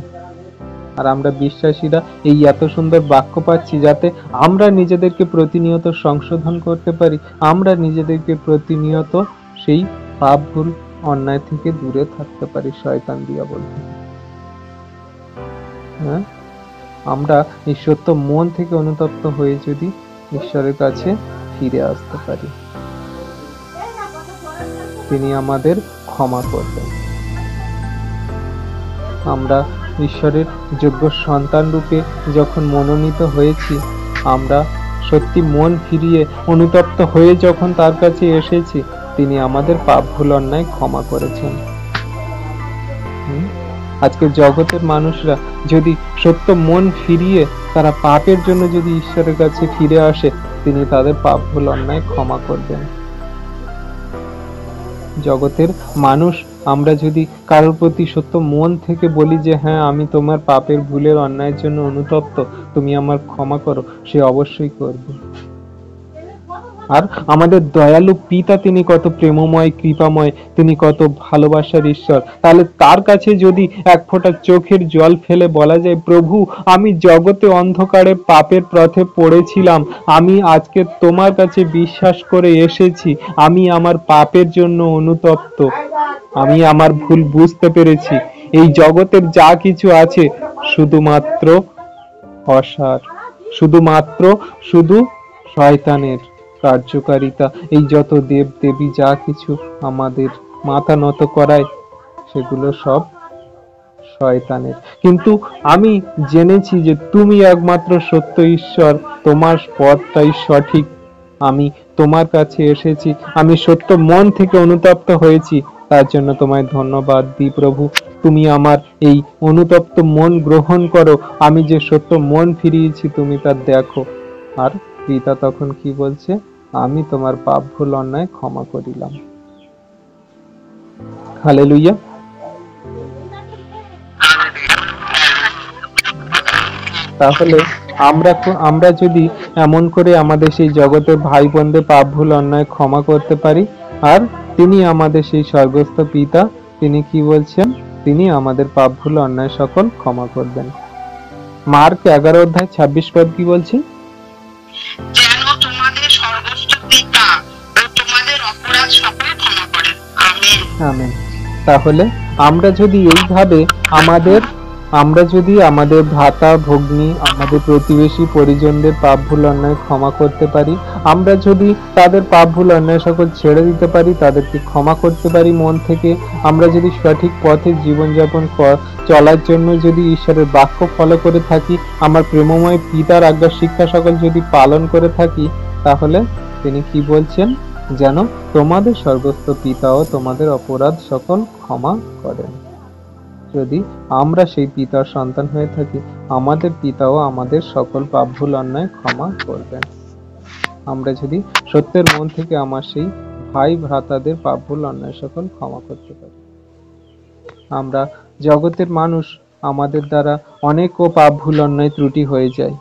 আর আমরা বিশ্বাসীরা এই এত সুন্দর বাক্য পাচ্ছি যাতে আমরা নিজেদেরকে প্রতিনিয়ত সংশোধন করতে পারি, আমরা নিজেদেরকে প্রতিনিয়ত সেই পাপ ভুল অন্যায় থেকে দূরে থাকতে পারি, শয়তান দিয়া বলতে। হ্যাঁ, আমরা এই সত্য মন থেকে অনুতপ্ত হয়ে যদি ঈশ্বরের কাছে ফিরে আসতে পারি। তিনি আমাদের ক্ষমা করবেন। আমরা ঈশ্বরের যোগ্য সন্তান রূপে যখন মনোনীত হয়েছি, আমরা সত্যি মন ফিরিয়ে অনুতপ্ত হয়ে যখন তার কাছে এসেছি, তিনি আমাদের পাপ ভুল অন্যায় ক্ষমা করেছেন। আজকে জগতের মানুষরা যদি সত্য মন ফিরিয়ে তারা পাপের জন্য যদি ঈশ্বরের কাছে ফিরে আসে, তিনি তাদের পাপ ভুল অন্যায় ক্ষমা করবেন। জগতের মানুষ আমরা যদি কারোর প্রতি সত্য মন থেকে বলি যে হ্যাঁ, আমি তোমার পাপের ভুলের অন্যায়ের জন্য অনুতপ্ত, তুমি আমার ক্ষমা করো, সে অবশ্যই করবে। আর আমাদের দয়ালু পিতা তিনি কত প্রেমময়, কৃপাময়, তিনি কত ভালোবাসার ঈশ্বর। তাহলে তার কাছে যদি এক ফোঁটা চোখের জল ফেলে বলা যায়, প্রভু আমি জগতে অন্ধকারে পাপের পথে পড়েছিলাম, আমি আজকে তোমার কাছে বিশ্বাস করে এসেছি, আমি আমার পাপের জন্য অনুতপ্ত, আমি আমার ভুল বুঝতে পেরেছি, এই জগতের যা কিছু আছে শুধুমাত্র অসার, শুধু শয়তানের কার্যকারিতা। এই যত দেব দেবী যা কিছু আমাদের মাথা নত করায়, সেগুলো সব শয়তানের। কিন্তু আমি জেনেছি যে তুমি একমাত্র সত্য ঈশ্বর, তোমার পথটাই সঠিক। আমি তোমার কাছে এসেছি, আমি সত্য মন থেকে অনুতপ্ত হয়েছি, তার জন্য তোমায় ধন্যবাদ দিই প্রভু। তুমি আমার এই অনুতপ্ত মন গ্রহণ করো, আমি যে সত্য মন ফিরিয়েছি তুমি তা দেখো। আর পিতা তখন কি বলছে, আমি তোমার পাপ ভুল অন্যায় ক্ষমা করিলাম। হালেলুয়া। তাহলে আমরা যদি এমন করে আমাদের সেই জগতের ভাই বোনদের পাপ ভুল অন্যায় ক্ষমা করতে পারি, আর তিনি আমাদের সেই স্বর্গস্থ পিতা, তিনি কি বলছেন, তিনি আমাদের পাপ ভুল অন্যায় সকল ক্ষমা করবেন। মার্ক 11:26 পদ কি বলছে, যেন তোমাদের স্বর্গস্থ পিতা ও তোমাদের অপরাধ সকল ক্ষমা করেন। আমেন। আমেন। তাহলে আমরা যদি এইভাবে আমাদের ভ্রাতা ভগ্নী, আমাদের প্রতিবেশী পরিজনদের পাপ ভুল অন্যায় ক্ষমা করতে পারি, আমরা যদি তাদের পাপ ভুল অন্যায় সকল ছেড়ে দিতে পারি, তাদেরকে ক্ষমা করতে পারি মন থেকে, আমরা যদি সঠিক পথে জীবনযাপন চলার জন্য যদি ঈশ্বরের বাক্য ফলো করে থাকি, আমার প্রেমময় পিতার আজ্ঞা শিক্ষা সকল যদি পালন করে থাকি, তাহলে তিনি কি বলছেন, যেন তোমাদের স্বর্গস্থ পিতাও তোমাদের অপরাধ সকল ক্ষমা করেন। যদি আমরা সেই পিতার সন্তান হয়ে থাকি, আমাদের পিতাও আমাদের সকল পাপ ভুল অন্যায় ক্ষমা করবেন। আমরা যদি সত্যের মন থেকে আমার সেই ভাই ভ্রাতাদের পাপ ভুল অন্যায় সকল ক্ষমা করতে পারি। আমরা জগতের মানুষ, আমাদের দ্বারা অনেকও পাপ ভুল অন্যায় ত্রুটি হয়ে যায়,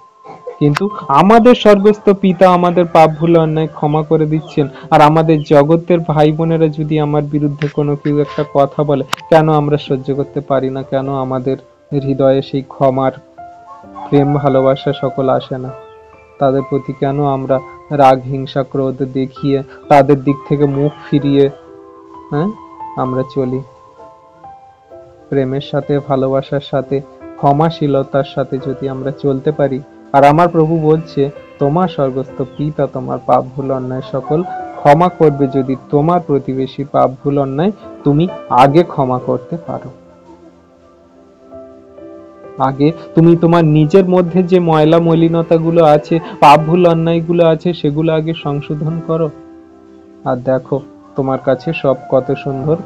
কিন্তু আমাদের স্বর্গস্থ পিতা আমাদের পাপ ভুল অন্যায় ক্ষমা করে দিচ্ছেন। আর আমাদের জগতের ভাই বোনেরা যদি আমার বিরুদ্ধে কোনো কেউ একটা কথা বলে, কেন আমরা সহ্য করতে পারি না? কেন আমাদের হৃদয়ে সেই ক্ষমার প্রেম ভালোবাসা সকল আসে না? তাদের প্রতি কেন আমরা রাগ হিংসা ক্রোধ দেখিয়ে তাদের দিক থেকে মুখ ফিরিয়ে আমরা চলি? প্রেমের সাথে, ভালোবাসার সাথে, ক্ষমাশীলতার সাথে যদি আমরা চলতে পারি, আর আমার প্রভু বলছে তোমার স্বর্গস্থ পিতা তোমার পাপ ভুল অন্যায় সকল ক্ষমা করবে যদি তোমার প্রতিবেশী পাপ ভুল অন্যায় তুমি আগে ক্ষমা করতে পারো। আগে তুমি তোমার নিজের মধ্যে যে ময়লা মলিনতা গুলো আছে, পাপ ভুল অন্যায় গুলো আছে, সেগুলো আগে সংশোধন করো, আর দেখো তোমার কাছে সব কত সুন্দর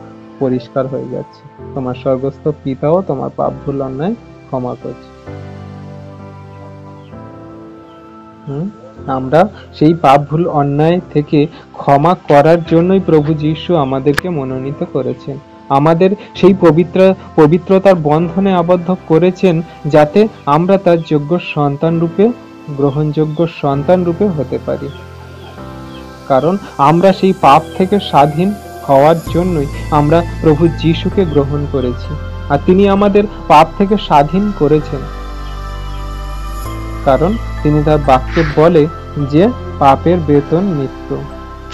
পরিষ্কার হয়ে যাচ্ছে। তোমার স্বর্গস্থ পিতাও তোমার পাপ ভুল অন্যায় ক্ষমা করছে। আমরা সেই পাপ ভুল অন্যায় থেকে ক্ষমা করার জন্যই প্রভু যীশু আমাদেরকে মনোনীত করেছেন, আমাদের সেই পবিত্রতার বন্ধনে আবদ্ধ করেছেন, যাতে আমরা তার যোগ্য সন্তান রূপে, গ্রহণযোগ্য সন্তান রূপে হতে পারি। কারণ আমরা সেই পাপ থেকে স্বাধীন হওয়ার জন্যই আমরা প্রভু যীশুকে গ্রহণ করেছি, আর তিনি আমাদের পাপ থেকে স্বাধীন করেছেন। কারণ তিনি তার বাক্যে বলে যে পাপের বেতন মৃত্যু,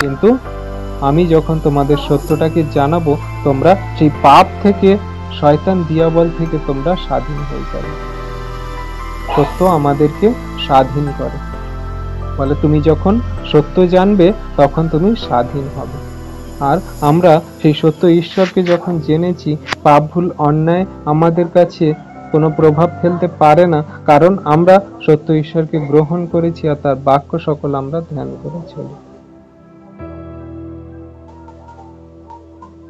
কিন্তু আমি যখন তোমাদের সত্যটাকে জানাবো, তোমরা সেই পাপ থেকে, শয়তান দিয়াবল থেকে তোমরা স্বাধীন হয়ে যাবে। সত্য আমাদেরকে স্বাধীন করে, বলে তুমি যখন সত্য জানবে তখন তুমি স্বাধীন হবে। আর আমরা সেই সত্য ঈশ্বরকে যখন জেনেছি, পাপ ভুল অন্যায় আমাদের কাছে কোনো প্রভাব ফেলতে পারে না, কারণ আমরা সত্য ঈশ্বরকে গ্রহণ করেছি আর তার বাক্য সকল আমরা ধ্যান করে চলি।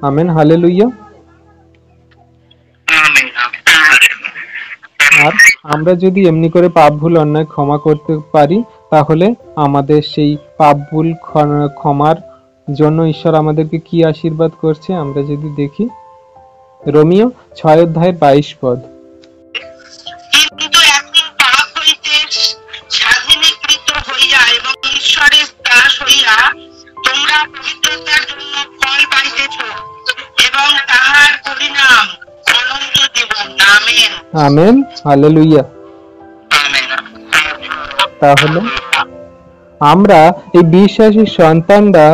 Amen, hallelujah. আর আমরা যদি এমনি করে পাপ ভুল অন্যায় ক্ষমা করতে পারি, তাহলে আমাদের সেই পাপ ভুল ক্ষমার জন্য ঈশ্বর আমাদেরকে কি আশীর্বাদ করছে আমরা যদি দেখি, রোমিও 6:22। কিন্তু এখন পাপ হইতে স্বাধীনীকৃত হইয়া এবং ঈশ্বরের দাস হইয়া তোমরা পবিত্রতার জন্য ফল পাইতেছ এবং তাহার পরিণাম অনন্ত জীবন। Amen, amen, hallelujah. আমেন। তাহলে আমরা এই বিশ্বাসী সন্তানরা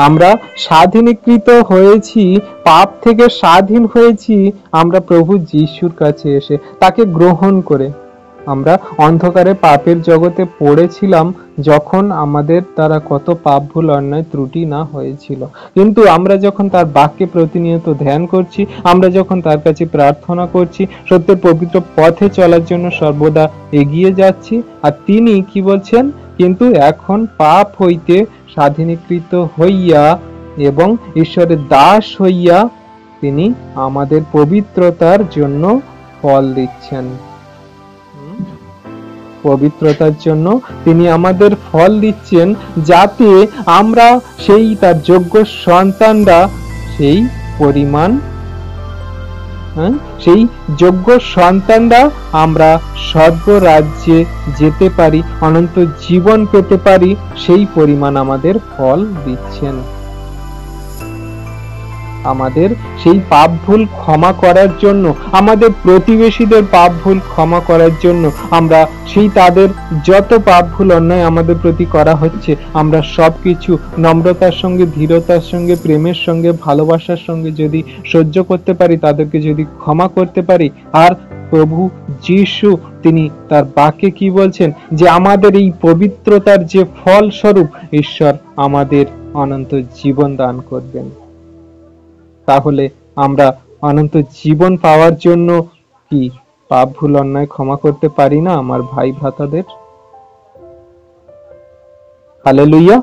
আমরা স্বাধীনীকৃত হয়েছি, পাপ থেকে স্বাধীন হয়েছি আমরা প্রভু যিশুর কাছে এসে, তাকে গ্রহণ করে। আমরা অন্ধকারে পাপের জগতে পড়েছিলাম যখন আমাদের দ্বারা কত পাপ ভুল অন্যায় ত্রুটি না হয়েছিল, কিন্তু আমরা যখন তার বাক্যে প্রতিনিয়ত ধ্যান করছি, আমরা যখন তার কাছে প্রার্থনা করছি, সত্যের পবিত্র পথে চলার জন্য সর্বদা এগিয়ে যাচ্ছি, আর তিনি কি বলছেন, কিন্তু এখন পাপ হইতে স্বাধীনীকৃত হইয়া এবং ঈশ্বরের দাস হইয়া তিনি আমাদের পবিত্রতার জন্য ফল দিচ্ছেন। পবিত্রতার জন্য তিনি আমাদের ফল দিচ্ছেন, যাতে আমরা সেই তার যোগ্য সন্তানরা সেই পরিমাণ সেই যোগ্য সন্তানরা আমরা স্বর্গ রাজ্যে যেতে পারি, অনন্ত জীবন পেতে পারি, সেই পরিমাণ আমাদের ফল দিচ্ছেন। আমাদের সেই পাপ ভুল ক্ষমা করার জন্য, আমাদের প্রতিবেশীদের পাপ ভুল ক্ষমা করার জন্য, আমরা সেই তাদের যত পাপ ভুল অন্যায় আমাদের প্রতি করা হচ্ছে, আমরা সবকিছু নম্রতার সঙ্গে, ধীরতার সঙ্গে, প্রেমের সঙ্গে, ভালোবাসার সঙ্গে যদি সহ্য করতে পারি, তাদেরকে যদি ক্ষমা করতে পারি, আর প্রভু যিশু তিনি তার বাক্যে কি বলছেন, যে আমাদের এই পবিত্রতার যে ফলস্বরূপ ঈশ্বর আমাদের অনন্ত জীবন দান করবেন। তাহলে আমরা অনন্ত জীবন পাওয়ার জন্য কি পাপ ভুল অন্যায় ক্ষমা করতে পারি না আমার ভাই ভ্রাতাদের? হালেলুয়া।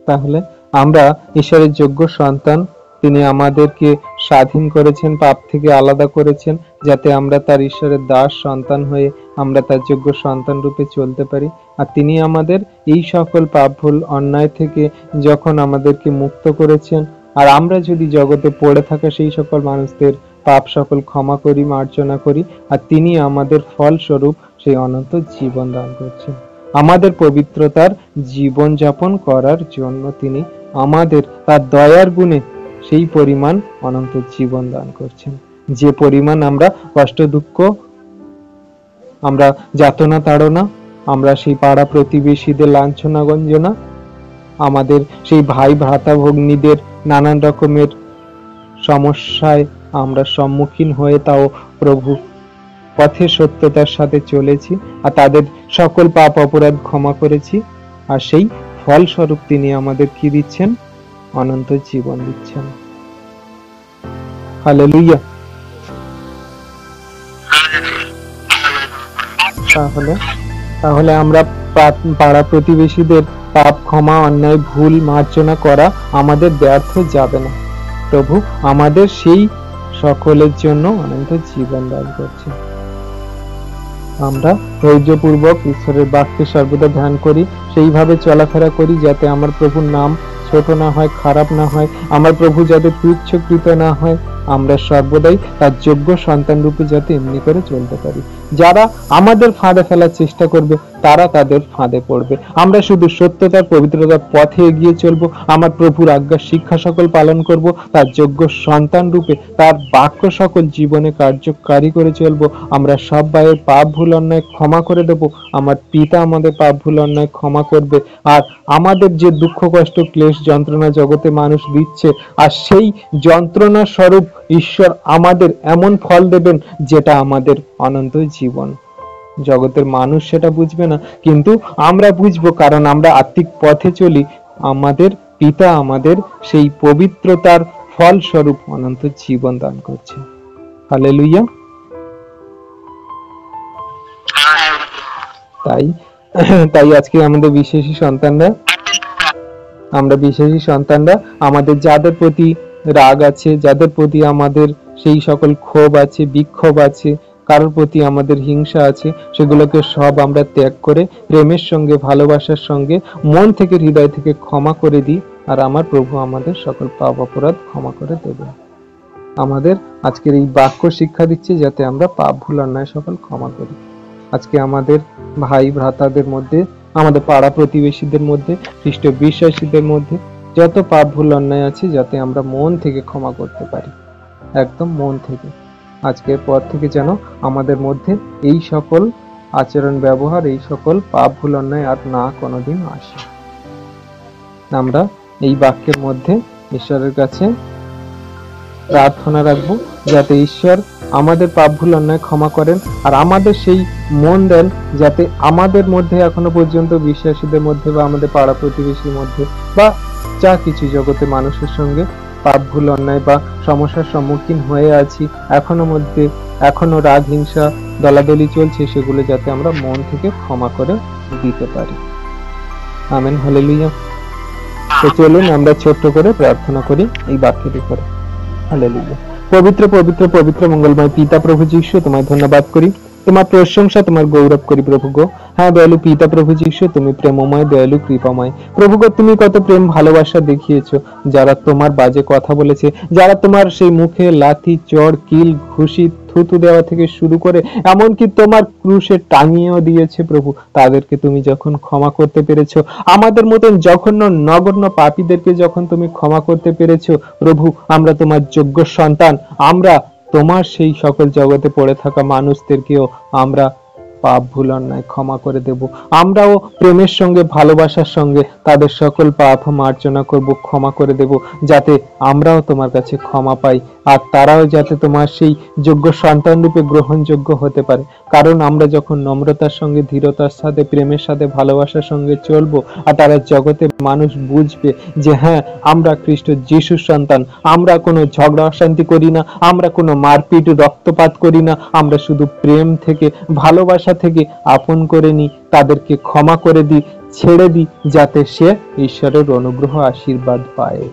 তাহলে আমরা ঈশ্বরের যোগ্য সন্তান, তিনি আমাদেরকে স্বাধীন করেছেন, পাপ থেকে আলাদা করেছেন, যাতে আমরা তার ঈশ্বরের দাস সন্তান হয়ে আমরা তার যোগ্য সন্তান রূপে চলতে পারি। আর তিনি আমাদের এই সকল পাপ ভুল অন্যায় থেকে যখন আমাদেরকে মুক্ত করেছেন, আর আমরা যদি জগতে পড়ে থাকা সেই সকল মানুষদের পাপ সকল ক্ষমা করি, মার্জনা করি, আর তিনি আমাদের ফলস্বরূপ সেই অনন্ত জীবন দান করছেন। আমাদের পবিত্রতার জীবন যাপন করার জন্য তিনি আমাদের তার দয়ার গুণে সেই পরিমাণ অনন্ত জীবন দান করছেন। যে পরিমাণ আমরা কষ্ট দুঃখ, আমরা যাতনা তাড়না, আমরা সেই পাড়া প্রতিবেশীদের লাঞ্ছনা গঞ্জনা, আমাদের সেই ভাই ভ্রাতা ভগ্নীদের নানান রকমের সমস্যায় আমরা সম্মুখীন হয়ে তাও প্রভু পথে সত্যতার সাথে চলেছি, আর তাদের সকল পাপ অপরাধ ক্ষমা করেছি, আর সেই ফলস্বরূপ তিনি আমাদের কি দিচ্ছেন? অনন্ত জীবন দিচ্ছেন। হালেলুয়া। তাহলে আমরা পাড়া প্রতিবেশীদের পাপ ক্ষমা, অন্যায় ভুল মার্জনা করা আমাদের ব্যর্থ যাবে না। প্রভু আমাদের সেই সকলের জন্য অনন্ত জীবন দান করছে। আমরা ধৈর্যপূর্বক ঈশ্বরের বাক্যে সর্বদা ধ্যান করি, সেইভাবে চলাফেরা করি যাতে আমার প্রভুর নাম ছোট না হয়, খারাপ না হয়, আমার প্রভু যাতে তুচ্ছকৃত না হয়, আমরা সর্বদাই তার যোগ্য সন্তান রূপে যাতে এমনি করে চলতে পারি। যারা আমাদের ফাঁদে ফেলার চেষ্টা করবে তারা তাদের ফাঁদে পড়বে। আমরা শুধু সত্যতার পবিত্রতার পথে এগিয়ে চলবো, আমার প্রভুর আজ্ঞা শিক্ষা সকল পালন করব, তার যোগ্য সন্তান রূপে তার বাক্য সকল জীবনে কার্যকারী করে চলবো। আমরা সব ভাইয়ের পাপ ভুল অন্যায় ক্ষমা করে দেব, আমার পিতা আমাদের পাপ ভুল অন্যায় ক্ষমা করবে। আর আমাদের যে দুঃখ কষ্ট ক্লেশ যন্ত্রণা জগতে মানুষ দিচ্ছে, আর সেই যন্ত্রণা স্বরূপ ঈশ্বর আমাদের এমন ফল দেবেন যেটা আমাদের অনন্ত জীবন। জগতের মানুষ সেটা বুঝবে না, কিন্তু আমরা বুঝবো, কারণ আমরা আত্মিক পথে চলি। আমাদের পিতা আমাদের সেই পবিত্রতার ফলস্বরূপ অনন্ত জীবন দান করছে। হালেলুয়া। তাই তাই আজকে আমাদের বিশ্বাসী সন্তানরা, আমাদের যাদের প্রতি রাগ আছে, যাদের প্রতি আমাদের সেই সকল ক্ষোভ আছে, বিক্ষোভ আছে, কারোর প্রতি আমাদের হিংসা আছে, সেগুলোকে সব আমরা ত্যাগ করে প্রেমের সঙ্গে, ভালোবাসার সঙ্গে, মন থেকে, হৃদয় থেকে ক্ষমা করে দিই। আর আমার প্রভু আমাদের সকল পাপ অপরাধ ক্ষমা করে দেবে। আমাদের আজকের এই বাক্য শিক্ষা দিচ্ছে যাতে আমরা পাপ ভুল অন্যায় সকল ক্ষমা করি। আজকে আমাদের ভাই ভ্রাতাদের মধ্যে, আমাদের পাড়া প্রতিবেশীদের মধ্যে, খ্রিস্ট বিশ্বাসীদের মধ্যে যত পাপ ভুল অন্যায় আছে, যাতে আমরা মন থেকে ক্ষমা করতে পারি, একদম মন থেকে। আজকের পর থেকে যেন আমাদের মধ্যে এই সকল আচরণ ব্যবহার, এই সকল পাপ ভুল অন্যায় আর না কোনোদিন আসে। আমরা এই বাক্যের মধ্যে ঈশ্বরের কাছে প্রার্থনা রাখবো যাতে ঈশ্বর আমাদের পাপ ভুল অন্যায় ক্ষমা করেন, আর আমাদের সেই মন দেন যাতে আমাদের মধ্যে এখনো পর্যন্ত বিশ্বাসীদের মধ্যে বা আমাদের পাড়া প্রতিবেশীর মধ্যে বা যা কিছু জগতে মানুষের সঙ্গে পাপ ভুল অন্যায় বা সমস্যার সম্মুখীন হয়ে আছি, এখনো রাগ হিংসা দলাদলি চলছে, সেগুলো যাতে আমরা মন থেকে ক্ষমা করে দিতে পারি। Amen, hallelujah. তো চলুন আমরা ছোট্ট করে প্রার্থনা করি এই বাক্যটি করে। হালেলুয়া। পবিত্র পবিত্র পবিত্র মঙ্গলময় পিতা প্রভু যীশু, তোমায় ধন্যবাদ করি, তোমার প্রশংসা, তোমার গৌরব করি প্রভু গো। হ্যাঁ দয়ালু পিতা প্রভু যীশু, তুমি প্রেমময়, দয়ালু, কৃপাময় প্রভু গো। তুমি কত প্রেম ভালোবাসা দেখিয়েছো যারা তোমার বাজে কথা বলেছে, যারা তোমার সেই মুখে লাথি, চড়, কিল, ঘুষি, থুতু দেওয়া থেকে শুরু করে এমনকি তোমার ক্রুশে টাঙিয়েও দিয়েছে প্রভু, তাদেরকে তুমি যখন ক্ষমা করতে পেরেছো, আমাদের মতন জঘন্য নগণ্য পাপীদেরকে যখন তুমি ক্ষমা করতে পেরেছো প্রভু, আমরা তোমার যোগ্য সন্তান, আমরা তোমার সেই সকল জগতে পড়ে থাকা মানুষদেরকেও আমরা পাপ ভুল অন্যায় ক্ষমা করে দেব। আমরাও প্রেমের সঙ্গে, ভালোবাসার সঙ্গে তাদের সকল পাপ মার্জনা করব, ক্ষমা করে দেব, যাতে আমরাও তোমার কাছে ক্ষমা পাই, আর তারাও যাতে তোমার সেই যোগ্য সন্তান রূপে গ্রহণযোগ্য হতে পারে। কারণ আমরা যখন নম্রতার সঙ্গে, ধীরতার সাথে, প্রেমের সাথে, ভালোবাসার সঙ্গে চলবো, আর তারা জগতে মানুষ বুঝবে যে হ্যাঁ আমরা খ্রিস্ট যিশুর সন্তান, আমরা কোনো ঝগড়া অশান্তি করি না, আমরা কোনো মারপিট রক্তপাত করি না, আমরা শুধু প্রেম থেকে, ভালোবাসা থেকে আপন করে নি, তাদেরকে ক্ষমা করে দিই, ছেড়ে দিই, যাতে সে ঈশ্বরের অনুগ্রহ আশীর্বাদ পায়।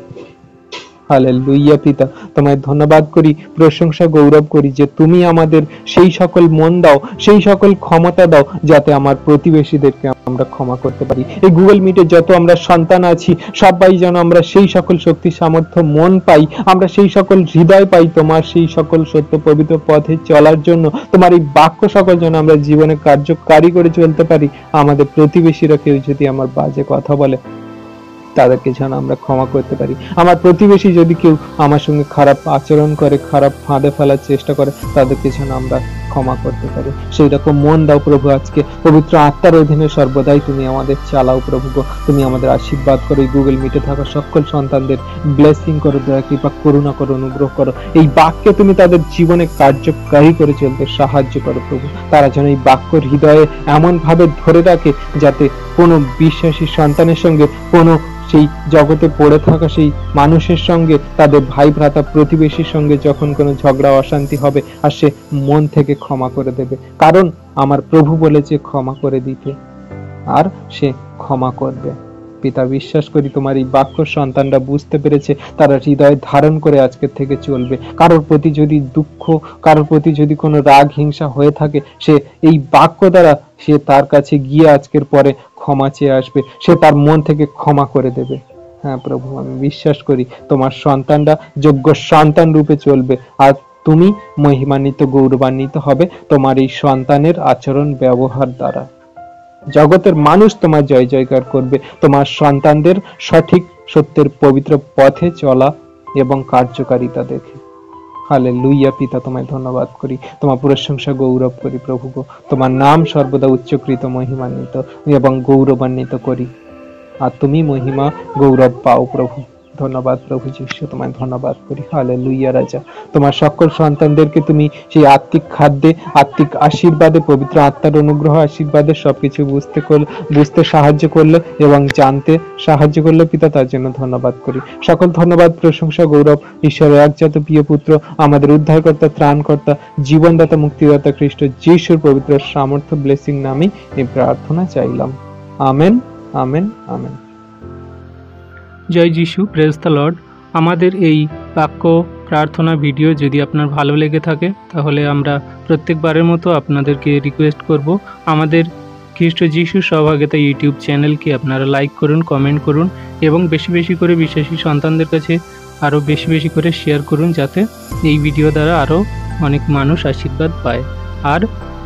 হালেলুয়া। পিতা তোমায় ধন্যবাদ করি, প্রশংসা গৌরব করি যে তুমি আমাদের সেই সকল মন দাও, সেই সকল ক্ষমতা দাও যাতে আমার প্রতিবেশীদেরকে আমরা ক্ষমা করতে পারি। এই গুগল মিটে যত আমরা সন্তান আছি সবাই যেন আমরা সেই সকল শক্তি সামর্থ্য মন পাই, আমরা সেই সকল হৃদয় পাই তোমার সেই সকল সত্য পবিত্র পথে চলার জন্য, তোমার এই বাক্য সকল যেন আমরা জীবনে কার্যকারী করে চলতে পারি। আমাদের প্রতিবেশীরা কেউ যদি আমার বাজে কথা বলে, তাদেরকে যেন আমরা ক্ষমা করতে পারি। আমার প্রতিবেশী যদি কেউ আমার সঙ্গে খারাপ আচরণ করে, খারাপ ফাঁদে ফেলার চেষ্টা করে, তাদেরকে যেন আমরা ক্ষমা করতে পারি। সেই রকম মন দাও প্রভু। আজকে পবিত্র আত্মার অধীনে সর্বদাই তুমি আমাদের চালাও প্রভু গো। তুমি আমাদের আশীর্বাদ করো, এই গুগল মিটে থাকা সকল সন্তানদের ব্লেসিং করো, দয়া কৃপা করুণা করো, অনুগ্রহ করো। এই বাক্যে তুমি তাদের জীবনে কার্যকারী করে চলতে সাহায্য করো প্রভু। তারা যেন এই বাক্য হৃদয়ে এমন ভাবে ধরে রাখে যাতে কোনো বিশ্বাসী সন্তানের সঙ্গে, কোনো সেই জগতে পড়ে থাকা সেই মানুষের সঙ্গে, তাদের ভাই ভ্রাতা প্রতিবেশীর সঙ্গে যখন কোনো ঝগড়া অশান্তি হবে, আর সে মন থেকে ক্ষমা করে দেবে, কারণ আমার প্রভু বলেছে ক্ষমা করে দিতে, আর সে ক্ষমা করবে। পিতা বিশ্বাস করি তোমার এই বাক্য সন্তানরা বুঝতে পেরেছে, তারা হৃদয় ধারণ করে আজকের থেকে চলবে। কারোর প্রতি যদি দুঃখ, কারোর প্রতি যদি কোনো রাগ হিংসা হয়ে থাকে, সে এই বাক্য দ্বারা সে তার কাছে গিয়ে আজকের পরে ক্ষমা চেয়ে আসবে, সে তার মন থেকে ক্ষমা করে দেবে। হ্যাঁ প্রভু, আমি বিশ্বাস করি তোমার সন্তানরা যোগ্য সন্তান রূপে চলবে, আর তুমি মহিমান্বিত, গৌরবান্বিত হবে তোমার এই সন্তানের আচরণ ব্যবহার দ্বারা। জগতের মানুষ তোমার জয় জয়কার করবে তোমার সন্তানদের সঠিক সত্যের পবিত্র পথে চলা এবং কার্যকারিতা দেখে। হালেলুয়া। পিতা তোমায় ধন্যবাদ করি, তোমার প্রশংসা গৌরব করি প্রভু গো। তোমার নাম সর্বদা উচ্চকৃত, মহিমান্বিত এবং গৌরবান্বিত করি, আর তুমি মহিমা গৌরব পাও প্রভু। ধন্যবাদ প্রভু যীশু, তোমায় ধন্যবাদ করি। হালেলুয়া রাজা, তোমার সকল সন্তানদেরকে তুমি সেই আত্মিক খাদ্যে, আত্মিক আশীর্বাদে, পবিত্র আত্মার অনুগ্রহ আশীর্বাদে সবকিছু বুঝতে সাহায্য করলে এবং জানতে সাহায্য করলে পিতা, তার জন্য ধন্যবাদ করি। সকল ধন্যবাদ, প্রশংসা, গৌরব ঈশ্বরের একজাত প্রিয় পুত্র, আমাদের উদ্ধারকর্তা, ত্রাণকর্তা, জীবনদাতা, মুক্তিদাতা খ্রিস্ট যিশুর পবিত্র সামর্থ্য ব্লেসিং নামে এই প্রার্থনা চাইলাম। Amen, amen, amen. জয় যিশু, প্রেজ দ্য লর্ড। আমাদের এই বাক্য প্রার্থনা ভিডিও যদি আপনার ভালো লেগে থাকে তাহলে আমরা প্রত্যেকবারের মতো আপনাদেরকে রিকোয়েস্ট করব, আমাদের খ্রিস্ট যিশু সহভাগিতা ইউটিউব চ্যানেলকে আপনারা লাইক করুন, কমেন্ট করুন এবং বেশি বেশি করে বিশ্বাসী সন্তানদের কাছে আরও বেশি বেশি করে শেয়ার করুন, যাতে এই ভিডিও দ্বারা আরও অনেক মানুষ আশীর্বাদ পায়। আর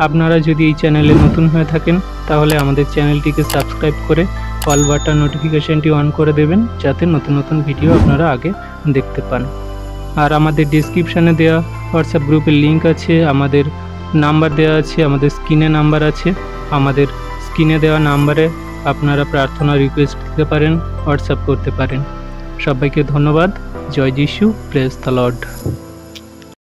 আপনারা যদি এই চ্যানেলে নতুন হয়ে থাকেন তাহলে আমাদের চ্যানেলটিকে সাবস্ক্রাইব করে অল বাটন নোটিফিকেশনটি অন করে দেবেন, যাতে নতুন নতুন ভিডিও আপনারা আগে দেখতে পান। আর আমাদের ডিসক্রিপশানে দেওয়া হোয়াটসঅ্যাপ গ্রুপের লিঙ্ক আছে, আমাদের নাম্বার দেওয়া আছে, আমাদের স্ক্রিনে নাম্বার আছে। আমাদের স্ক্রিনে দেওয়া নাম্বারে আপনারা প্রার্থনা রিকোয়েস্ট দিতে পারেন, হোয়াটসঅ্যাপ করতে পারেন। সবাইকে ধন্যবাদ। জয় যিশু, প্রেজ দ্য লর্ড।